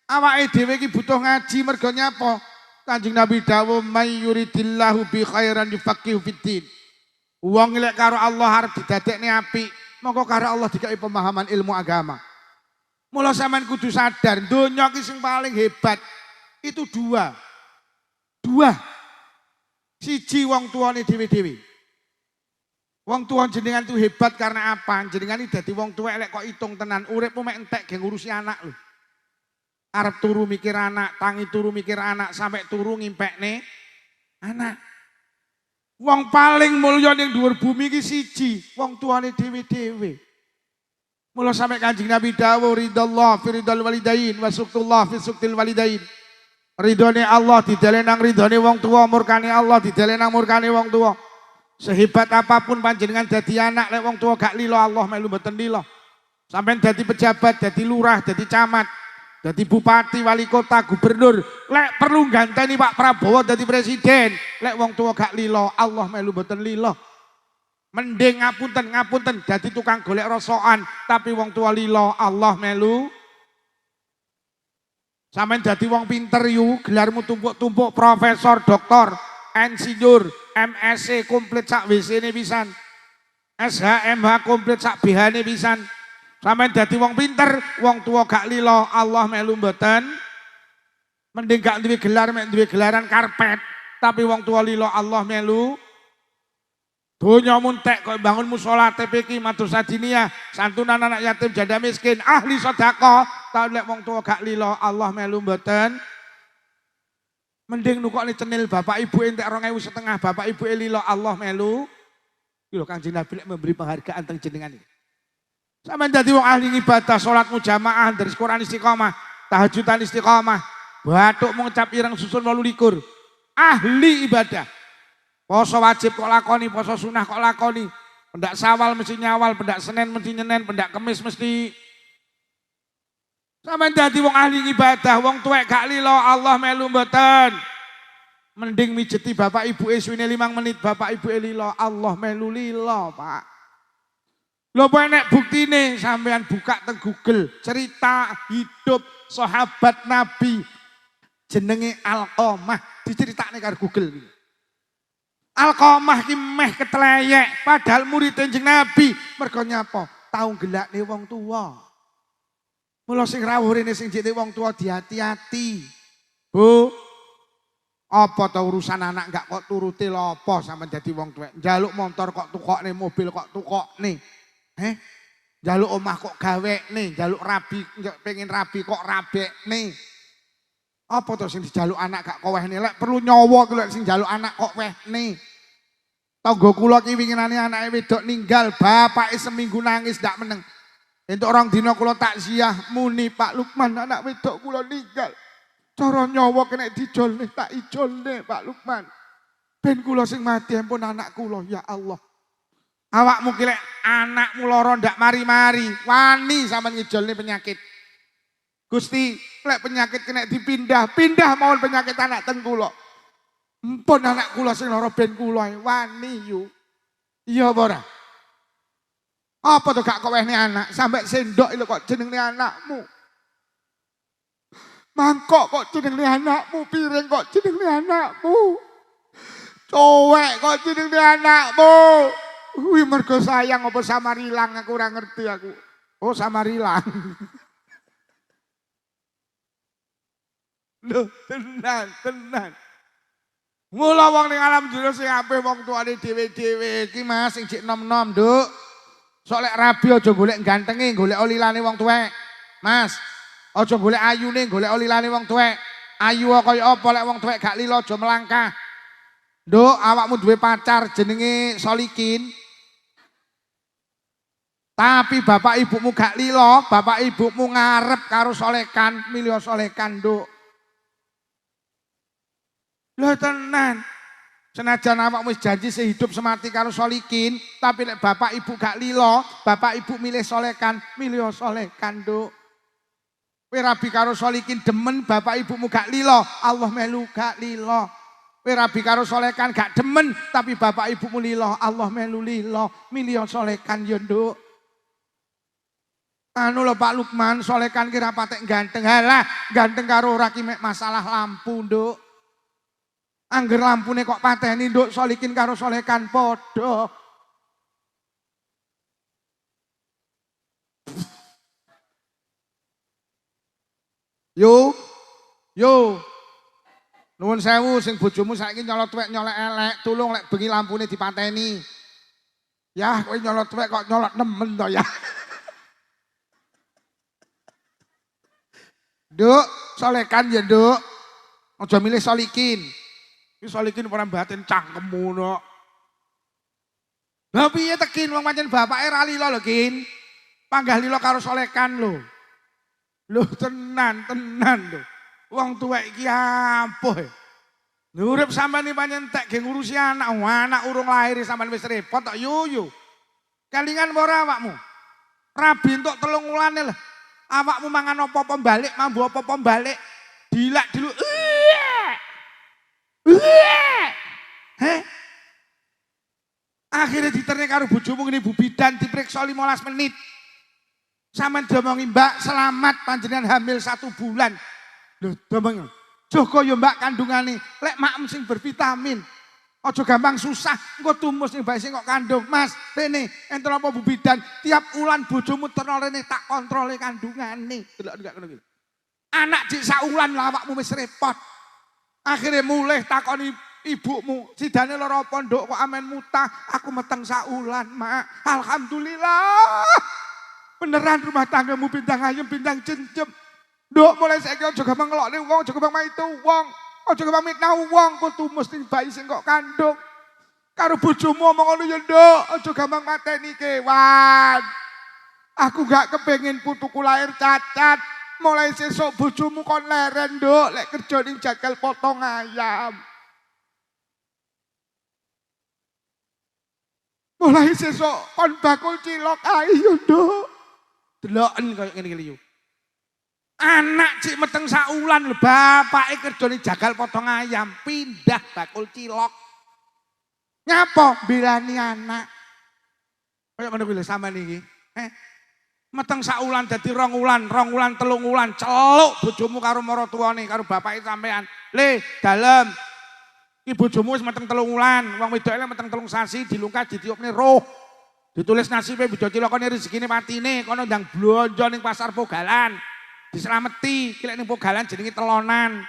Awake dhewe iki butuh ngaji mergo nyapa? Kanjeng Nabi dawuh may yuridillahu bi khairan yufaqihu fiddin. Wong lek karo Allah arep didadekne apik, mongko karo Allah dikai pemahaman ilmu agama. Mula sampean kudu sadar, donya iki sing paling hebat itu dua. Siji wong tuane dhewe-dhewe. Wong tua jenengan tuh hebat karena apa? Jenengan iki dadi wong tuwek lek kok itung tenan, uripmu mek entek ge ngurusi anak lho. Arep turu mikir anak, tangi turu mikir anak, sampai turu ngimpekne anak. Wong paling mulya ning dhuwur bumi iki siji, wong tuane dhewe-dhewe. Mula sampai Kanjeng Nabi dawuh ridallah fi ridal walidain wa suktullah fi suktil walidain. Ridhone Allah didelen nang ridhone wong tua, murkane Allah didelen nang murkane wong tua. Sehebat apapun panjenengan dadi anak lek wong tua gak lilo Allah melu mboten lilo. Sampai dadi pejabat, dadi lurah, dadi camat, dadi bupati, wali kota, gubernur, lek perlu ganteni Pak Prabowo dadi presiden, lek wong tua gak lilo, Allah melu mboten lilo. Mending ngapunten dadi tukang golek rosokan, tapi wong tua lilo, Allah melu. Sampeyan dadi wong pinter yu, gelarmu tumpuk-tumpuk profesor, doktor, insinyur, MSc komplit sak WC-ne pisan. SHMH komplit sak BH-ne pisan. Sampeyan dadi wong pinter, wong tua gak lilo, Allah melu mboten. Mending gak duwe gelar, mek duwe gelaran karpet, tapi wong tua lilo Allah melu. Donya muntek kok bangun musola TPK matur sadiniyah santunan anak yatim janda miskin ahli sedekah tapi lek wong tua gak lilo Allah melu mboten mending nukokne cenil bapak ibu entek 2.500 bapak ibu lilo Allah melu iki lho Kanjeng Nabi lek memberi penghargaan teng jenengan iki sampeyan dadi wong ahli ibadah salatmu jamaah dari Quran istiqomah tahajudan istiqomah bathuk mengucap ireng susun 28 ahli ibadah. Poso wajib kok lakoni, poso sunah kok lakoni. Pendak Sawal mesti nyawal, pendak Senin mesti nyenen, pendak Kemis mesti. Sampeyan dadi wong ahli ibadah, wong tuwek gak lilo Allah melu mboten. Mending mijeti bapak ibu suwine 5 menit, bapak ibu lilo Allah melu lilo, Pak. Lho nek buktine sampeyan buka teng Google, cerita hidup sahabat Nabi jenenge Alqamah, diceritakne karo Google iki. Alqamah ki meh ketleyek padahal murid Kanjeng Nabi mergo nyapa tau gelakne wong tua. Mula sing rawuh rene sing jek wong tua dihati-hati. Bu, apa ta urusan anak enggak kok turuti lho apa sampean dadi wong tuwek. Njaluk motor kok tukokne, mobil kok tukokne. Njaluk omah kok gawekne, njaluk rabi pengen rabi kok rabekne. Apa to sing dijaluk anak gak kowehne lek perlu nyawa ki lek sing njaluk anak kok wehne. Tangga kula ki winginane anake wedok ninggal, bapake seminggu nangis ndak meneng. Entuk 2 dina kula takziah muni Pak Lukman anak wedok kula ninggal. Cara nyawa kena dijolne tak ijolne Pak Lukman. Ben kula sing mati ampun anak kula ya Allah. Awakmu ki lek anakmu lara ndak mari-mari, wani sampean ngijolne penyakit. Gusti, lek penyakit kena dipindah, pindah mawon penyakit anak teng kula. Empun anak kula sing lara ben kula wani yu. Iya apa ora? Apa to gak kowehne anak, sampai sendok lho kok jenenge anakmu. Mangkok kok jenenge anakmu, piring kok jenenge anakmu. Cowek kok jenenge anakmu. Kuwi mergo sayang apa samarilang aku ora ngerti aku. Oh samarilang. Loh, tenan. Mula wong ning alam dunya sing apik wong tuane dhewe-dhewe iki Mas sing jek nom-nom, Nduk. Sok lek rabi aja golek gantenge, golek olilane wong tuwek. Mas, aja golek ayune, golek olilane wong tuwek. Ayu kaya apa lek wong tuwek gak lilo aja melangkah. Nduk, awakmu duwe pacar jenenge Solikin. Tapi bapak ibumu gak lilo, bapak ibumu ngarep karo solekan, milih solekan, Nduk. Lho tenan. Senajan awakmu wis janji sehidup semati karo Solikin, tapi lek bapak ibu gak lilo, bapak ibu milih solekan, milih solekan, Nduk. Kowe rabi karo Solikin demen, bapak ibumu gak lilo, Allah melu gak lilo. Kowe rabi karo solekan gak demen, tapi bapak ibumu lilo, Allah melu lilo, milih solekan ya, Nduk. Anu lho Pak Lukman, solekan kira patek ganteng, halah ganteng karo ora ki mek masalah lampu, Nduk. Angger lampune kok pateni Nduk, Solikin karo solekan padha. Yo. Nuwun sewu sing bojomu saiki nyolot tuwek nyolek elek, tulung lek bengi lampune dipateni. Yah, kowe nyolot tuwek kok nyolot nemen to ya. Nduk, solekan ya, Nduk. Aja milih Solikin. Iki Solikin ora batin cangkemmu no. Lah piye tekin wong pancen bapake ra lilo lho, Kin. Panggah lilo karo solekan lho. Lho tenan lho. Wong tuwek iki ampuh. Urip sampean iki pancen tek ge ngurusi anak, anak urung lahir sampean wis repot tok yuyu. Kalingan ora awakmu. Rabi entuk 3 wulane lho. Awakmu mangan apa-apa balik, mambu apa-apa balik. Dilak dulu. Akhirnya diterne karo bojomu ngene Bu Bidan diperiksa 15 menit. Sampeyan diomongi Mbak, selamat panjenengan hamil 1 bulan. Lho, domong. Joko ya Mbak kandungane, lek makem sing bervitamin. Aja gampang susah, engko tumus ning bae sing kok kandung. Mas, rene enten apa Bu Bidan? Tiap ulan bojomu terno rene tak kontrole kandungane. Delok enggak ngono iki. Anak jek sak ulan lho awakmu wis repot. Akhirnya mulai takoni ibumu sidane lara pondok kok amen mutah, aku meteng saulan, Mak. Alhamdulillah. Beneran rumah tanggamu bintang ayem, bintang cencem. Nduk mulai saiki aja gampang ngelokne wong, aja gampang maitu wong, aja gampang mitnah wong, kudu mesti bayi sing kok kandung. Karo bojomu omong ngono ya Nduk, aja gampang mateni kewan. Aku gak kepengin putuku lahir cacat. Mulai sesuk bojomu kon leren Nduk, lek kerja ning jagal potong ayam. Mulai sesuk kon bakul cilok ayo Nduk. Deloken kaya ngene iki lho. Anak cik meteng saulan lho, bapake kerja ning jagal potong ayam, pindah bakul cilok. Nyapa bilani anak. Kaya ngono kuwi lho sampean iki. Meteng saulan dadi 2 wulan, 3 wulan, celuk bojomu karo maratuwane, karo bapake sampean. Le, dalem. Iki bojomu wis meteng 3 wulan, wong wedoke meteng 3 sasi dilungkas ditiupne roh. Ditulis nasibe bojo cilokane rezekine patine, kono ndang blonjo ning pasar Pogalan. Dislameti, ki lek ning Pogalan jenenge telonan.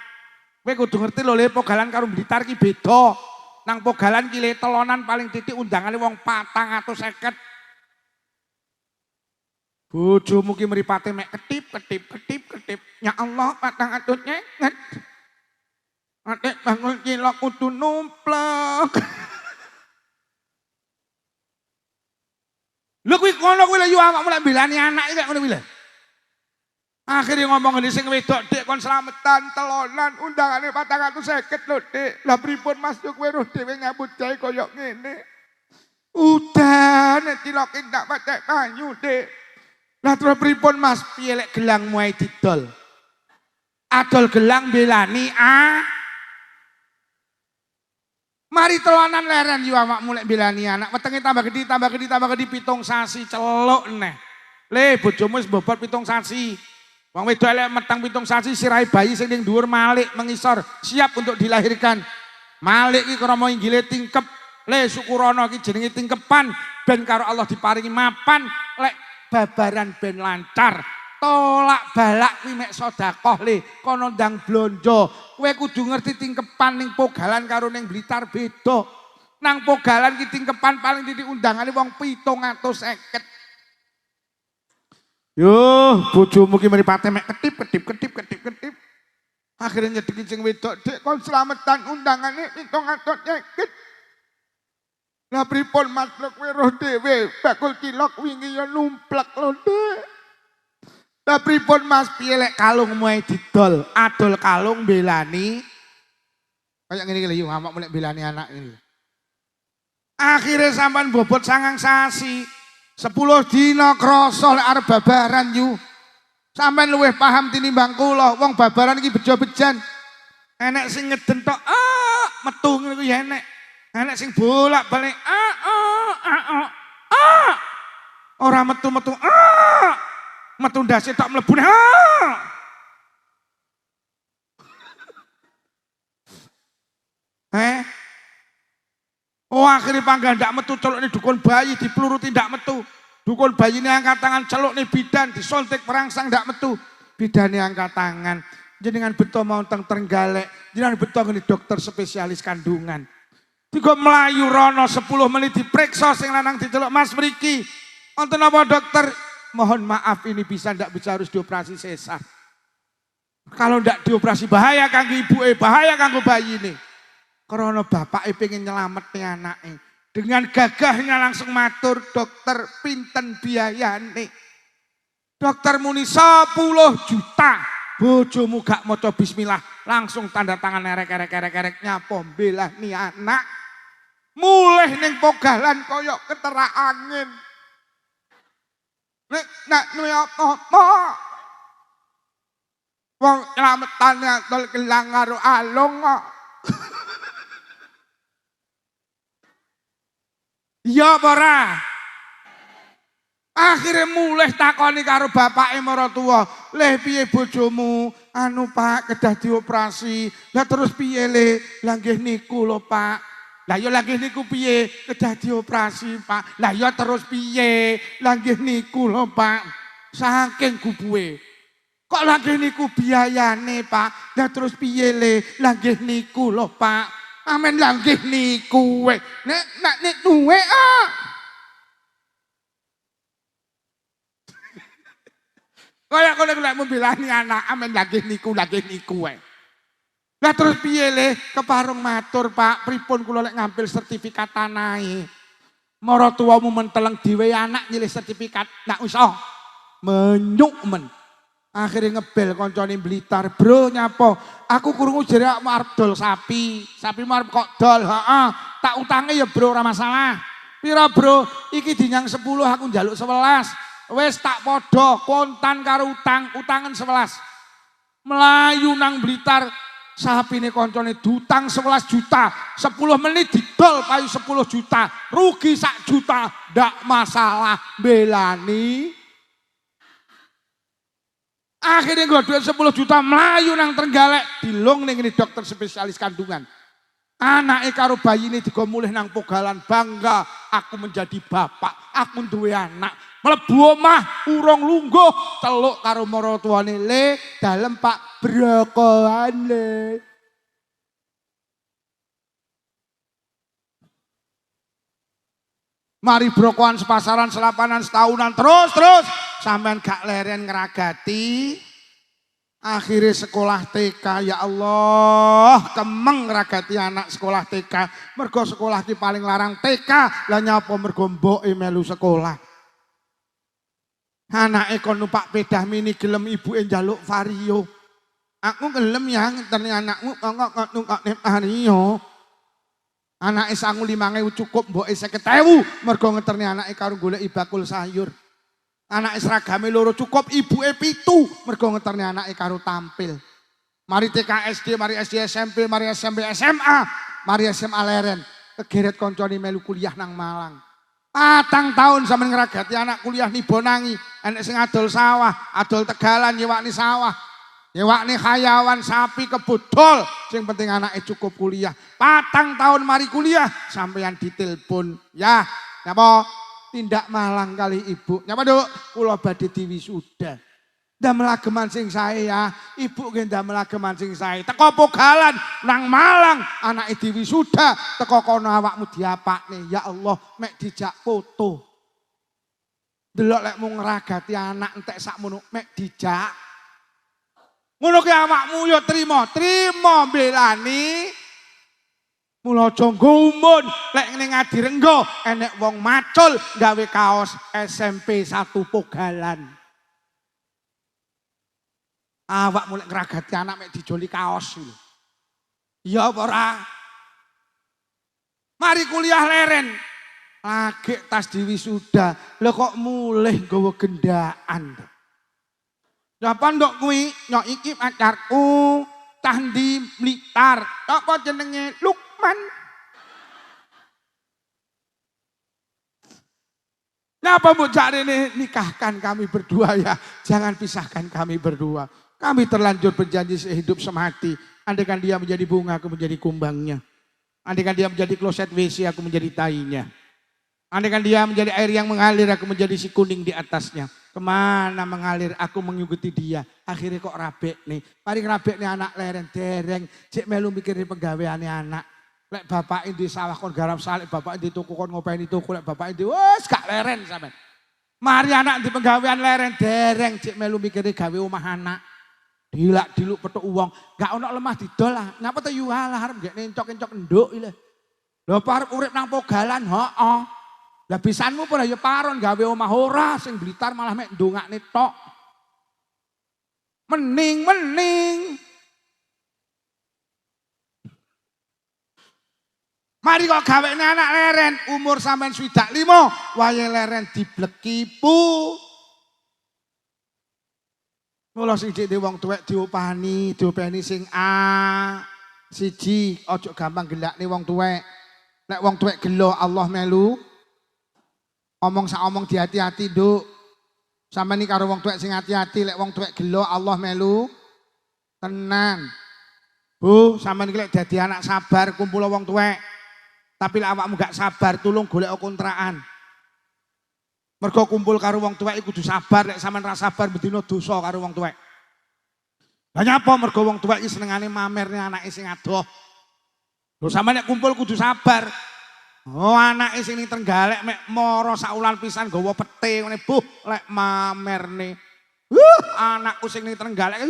Kowe kudu ngerti lho le Pogalan karo Blitar ki beda. Nang Pogalan ki le telonan paling titik undangane wong 450. Bojomu ki mripate mek ketip. Ya Allah, patang atut nyenget. Atik bangun cilok kudu numplek. Lho kuwi kono kuwi lho yo awakmu lek mbelani anak iki kaya ngono kuwi lho. Akhire ngomong ngene sing wedok, Dik kon slametan telonan undangane 450 lho, Dik. Lah pripun Mas yo kowe roh dhewe nyambut gawe kaya ngene. Udah nek ciloke ndak patek banyu, Dik. Lah terus pripun Mas, piye lek gelangmu ae didol? Adol gelang belani Mari telonan leren yo awakmu lek belani anak. Wetenge tambah gede 7 sasi celuk neh. Le bojomu wis bobot 7 sasi. Wong wedok lek meteng 7 sasi sirahe bayi sing ning dhuwur Malik mengisor siap untuk dilahirkan. Malik iki krama inggile tingkep. Le syukurana iki jenenge tingkepan ben karo Allah diparingi mapan lek babaran ben lancar. Tolak balak kuwi mek sedekah le kono ndang blonjo. Kowe kudu ngerti tingkepan ning Pogalan karo ning Blitar beda. Nang Pogalan ki tingkepan paling titik undangane wong 750. Yo, bojomu ki mripate mek ketip. Akhirnya nyedeki sing wedok, Dik kon slametan undangane 750. Lah pripun Mas kowe roh dhewe bakul cilok wingi ya numplek lho, Dik. Lah pripun Mas piye lek kalungmu ae didol, adol kalung belani. Kayak ngene iki lho, awakmu lek belani anak ini. Akhire sampean bobot 9 sasi. 10 dina krasa lek arep babaran yu. Sampean luwih paham tinimbang kula, wong babaran iki bejo-bejan. Enek sing ngeden tok, metu ngono kuwi enek. Enek sing bolak-balik, ora metu-metu, metu ndase tok mlebu. Oh akhirnya pangga ndak metu celuk nih dukun bayi dipluruti ndak metu. Dukun bayi ini angkat tangan celuk nih bidan disontek perangsang ndak metu. Bidan ini angkat tangan. Jenengan beto mau tenggalek. Jenengan beto ini dokter spesialis kandungan. Tiga melayu rono 10 menit diperiksa sing lanang diceluk Mas mriki. Wonten apa dokter? Mohon maaf ini bisa ndak bisa harus dioperasi sesar. Kalau ndak dioperasi bahaya kanggo ibuke, bahaya kanggo bayi ini. Karena bapak pengen nyelamet nih anaknya. Dengan gagahnya langsung matur, dokter pinten biayane. Dokter muni 10 juta. Bojomu gak maca bismillah. Langsung tanda tangan erek nyapa belah nih anak. Mulih ning Pogalan koyok ketera angin. Nek apa? Wong nyelametane tol gelang karo alung kok. Iya ora. Akhirnya mulai takoni karo bapake maratuwa, "Leh piye bojomu?" "Anu Pak, kedah dioperasi." "Lah terus piye Le?" "Lah nggih niku lho Pak." "Lah ya lagi niku piye?" "Kedah dioperasi Pak." "Lah ya terus piye?" "Lah nggih niku lho Pak." Saking gubuhe. "Kok lagi niku biayane Pak?" "Lah terus piye Le?" "Lah nggih niku lho Pak." Amen langgih niku we. Nek duwe Kaya kowe lek membelani anak amen langgih niku we. Lah terus piye le keparung matur Pak, pripun kula lek ngambil sertifikat tanahe. Maratuwamu menteleng dhewe anak nyilih sertifikat, ndak usah. Menyuk men. Akhirnya ngebel koncone Blitar, bro nyapa? Aku kurungu jere arep dol sapi arep kok dol, heeh. Tak utange ya bro ora masalah. Pira bro? Iki dinyang 10 aku njaluk 11. Wes tak podo kontan karo utangan 11. Melayu nang Blitar sapine koncone dutang 11 juta, 10 menit didol payu 10 juta, rugi 1 juta, ndak masalah belani. Akhirnya gue duit 10 juta melayu nang Trenggalek, dilung ning dokter spesialis kandungan. Anake karo bayine digo mulih nang Pogalan, bangga aku menjadi bapak, aku duwe anak. Mlebu omah urung lungguh celuk karo maratuwane le dalem Pak brokoane. Mari brokoan sepasaran selapanan setahunan terus sampean gak leren ngeragati. Akhirnya sekolah TK, ya Allah, kemeng ngeragati anak sekolah TK. Mergo sekolah ki paling larang TK, lah nyapa mergo mboke melu sekolah. Anake kon numpak pedah mini gelem ibuke njaluk vario. Aku gelem ya ngenteni anakmu kok numpak vario. Anake sangu 5.000 cukup, mboke 50.000 mergo ngeterne anake karo goleki bakul sayur. Anake seragame loro cukup, ibuke 7 mergo ngeterne anake karo tampil. Mari TK SD, mari SD SMP, mari SMP SMA, mari SMA leren. Kegeret koncone melu kuliah nang Malang. 4 tahun sampeyan ngragati anak kuliah nih Bonangi, enek sing adol sawah, adol tegalan nyewakni sawah. Nyewakni hayawan sapi kebudol, sing penting anake cukup kuliah. 4 tahun mari kuliah sampeyan ditelepon. Ya, napa? Tindak Malang kali ibu. Nyapa Duk? Kula badhe diwisuda. Ndamel ageman sing sae ya. Ibu nggih ndamel ageman sing sae. Teko Pogalan nang Malang anake diwisuda, teko kono awakmu diapakne. Ya Allah, mek dijak foto. Delok lek mung ngragati anak entek sakmono mek dijak. Ngono ki awakmu yo trimo belani. Mula aja gumun lek ning Adirenggo enek wong macul gawe kaos SMP 1 Pogalan. Awak mulai ngeragati anak mek dijoli kaos lho. Ya apa ora? Mari kuliah leren. Lagi tas diwisuda, lho kok mulih nggawa gendaan. Napa ndok kuwi? Nyok iki pacarku, tah ndi Blitar. Apa jenenge? Lukman. Napa mbok jarene nikahkan kami berdua ya? Jangan pisahkan kami berdua. Kami terlanjur berjanji sehidup semati. Andaikan dia menjadi bunga, aku menjadi kumbangnya. Andaikan dia menjadi kloset WC, aku menjadi tainya. Andaikan dia menjadi air yang mengalir, aku menjadi si kuning di atasnya. Kemana mengalir, aku mengikuti dia. Akhirnya kok rabek nih. Mari rabek nih anak leren, dereng. Cik melu mikirin penggaweannya anak. Lek bapak ini sawah kon garap salib, bapak ini tuku kon ngopeni tuku, lek bapak ini wes gak leren sampe. Mari anak di penggawean leren, dereng. Cik melu mikirin gawe omah anak. Dilak diluk petuk uang, gak ono lemah didol lah. Ngapa tuh yualah harap gak nencok-nencok enduk ile. Lho parep urip nang Pogalan, heeh. Lah bisanmu pun ya paron gawe omah ora sing Blitar malah mek ndongakne tok. Mening. Mari kok gawene anak leren umur sampean 25, wayahe leren dibleki pu. Mula sithik de wong tuwek diopani sing A. Siji, ojo gampang gelakne wong tuwek. Nek wong tuwek gelo Allah melu. Omong sak omong hati-hati, Nduk. Sampe ni karo wong tuwek sing hati-hati, lek wong tuwek gelo Allah melu. Tenan. Bu, sampean iki lek dadi anak sabar kumpul wong tuwek. Tapi lek awakmu gak sabar, tulung golek kontrakan. Mergo kumpul karo wong tuwek iku kudu sabar, lek sampean ra sabar bedino dosa karo wong tuwek. Lah nyapa mergo wong tuwek iki senengane mamerne anake sing adoh. Lho sampeyan nek kumpul kudu sabar. Oh anake sing ning Trenggalek mek mara saulan pisan gawa pete ngene buh lek mamerne. Anakku sing ning Trenggalek.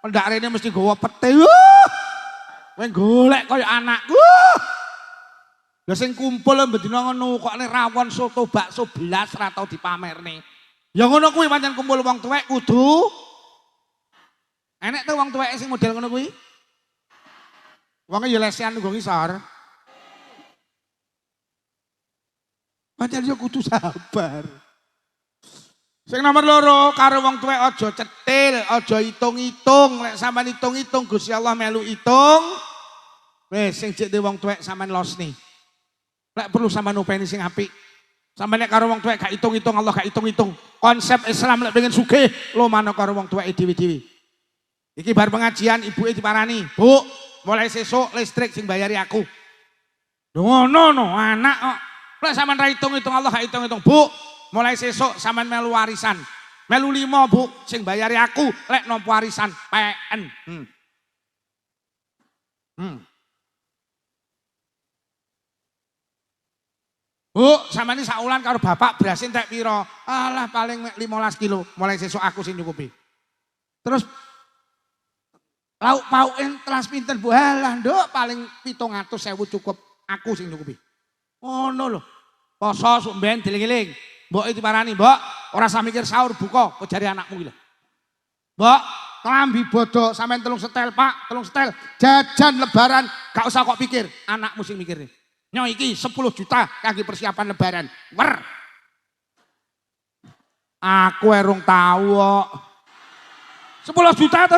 Pendak rene mesti gawa pete. Kowe golek kaya anakku. Lah sing kumpul mbedina ngono kok nek rawon soto bakso belas ra tau dipamerne. Ya ngono kuwi pancen kumpul wong tuwek kudu enek tuh wong tuwek sing model ngono kuwi. Wonge ya lesehan nggo ngisor. Pancen yo kudu sabar. Sing nomor loro karo wong tuwek aja cetil, aja hitung-hitung. Lek sampean hitung-hitung Gusti Allah melu hitung. Wis sing jek wong tuwek sampean losni. Lek perlu sampean upeni sing apik. Sampeyan nek karo wong tuwek gak hitung-hitung Allah gak hitung-hitung. Konsep Islam lek pengen sugih lumana karo wong tuwek dhewe-dhewe. Iki bar pengajian ibuke diparani, "Bu, mulai sesuk listrik sing bayari aku." Ngono no anak kok. Lek sampean ra hitung-hitung Allah gak hitung-hitung. "Bu, mulai sesuk sampean melu warisan. Melu 5, Bu, sing bayari aku lek nampa warisan PN." Bu, sampean iki saulan karo bapak beras entek pira? Alah paling 15 kilo. Mulai sesuk aku sing nyukupi. Terus lauk pauken telas pinten Bu? Halah, Nduk, paling 700.000 cukup. Aku sing nyukupi. Ngono lho. Poso sok mben dieling-eling. Mbok iki parani, Mbok, ora usah mikir sahur buka, kok jare anakmu iki lho. Mbok, klambi bodho sampean 3 setel, Pak, 3 setel. Jajan lebaran, gak usah kok pikir, anakmu sing mikir. Nyo iki 10 juta kangge persiapan lebaran. Wer. Aku erung tahu kok. 10 juta to.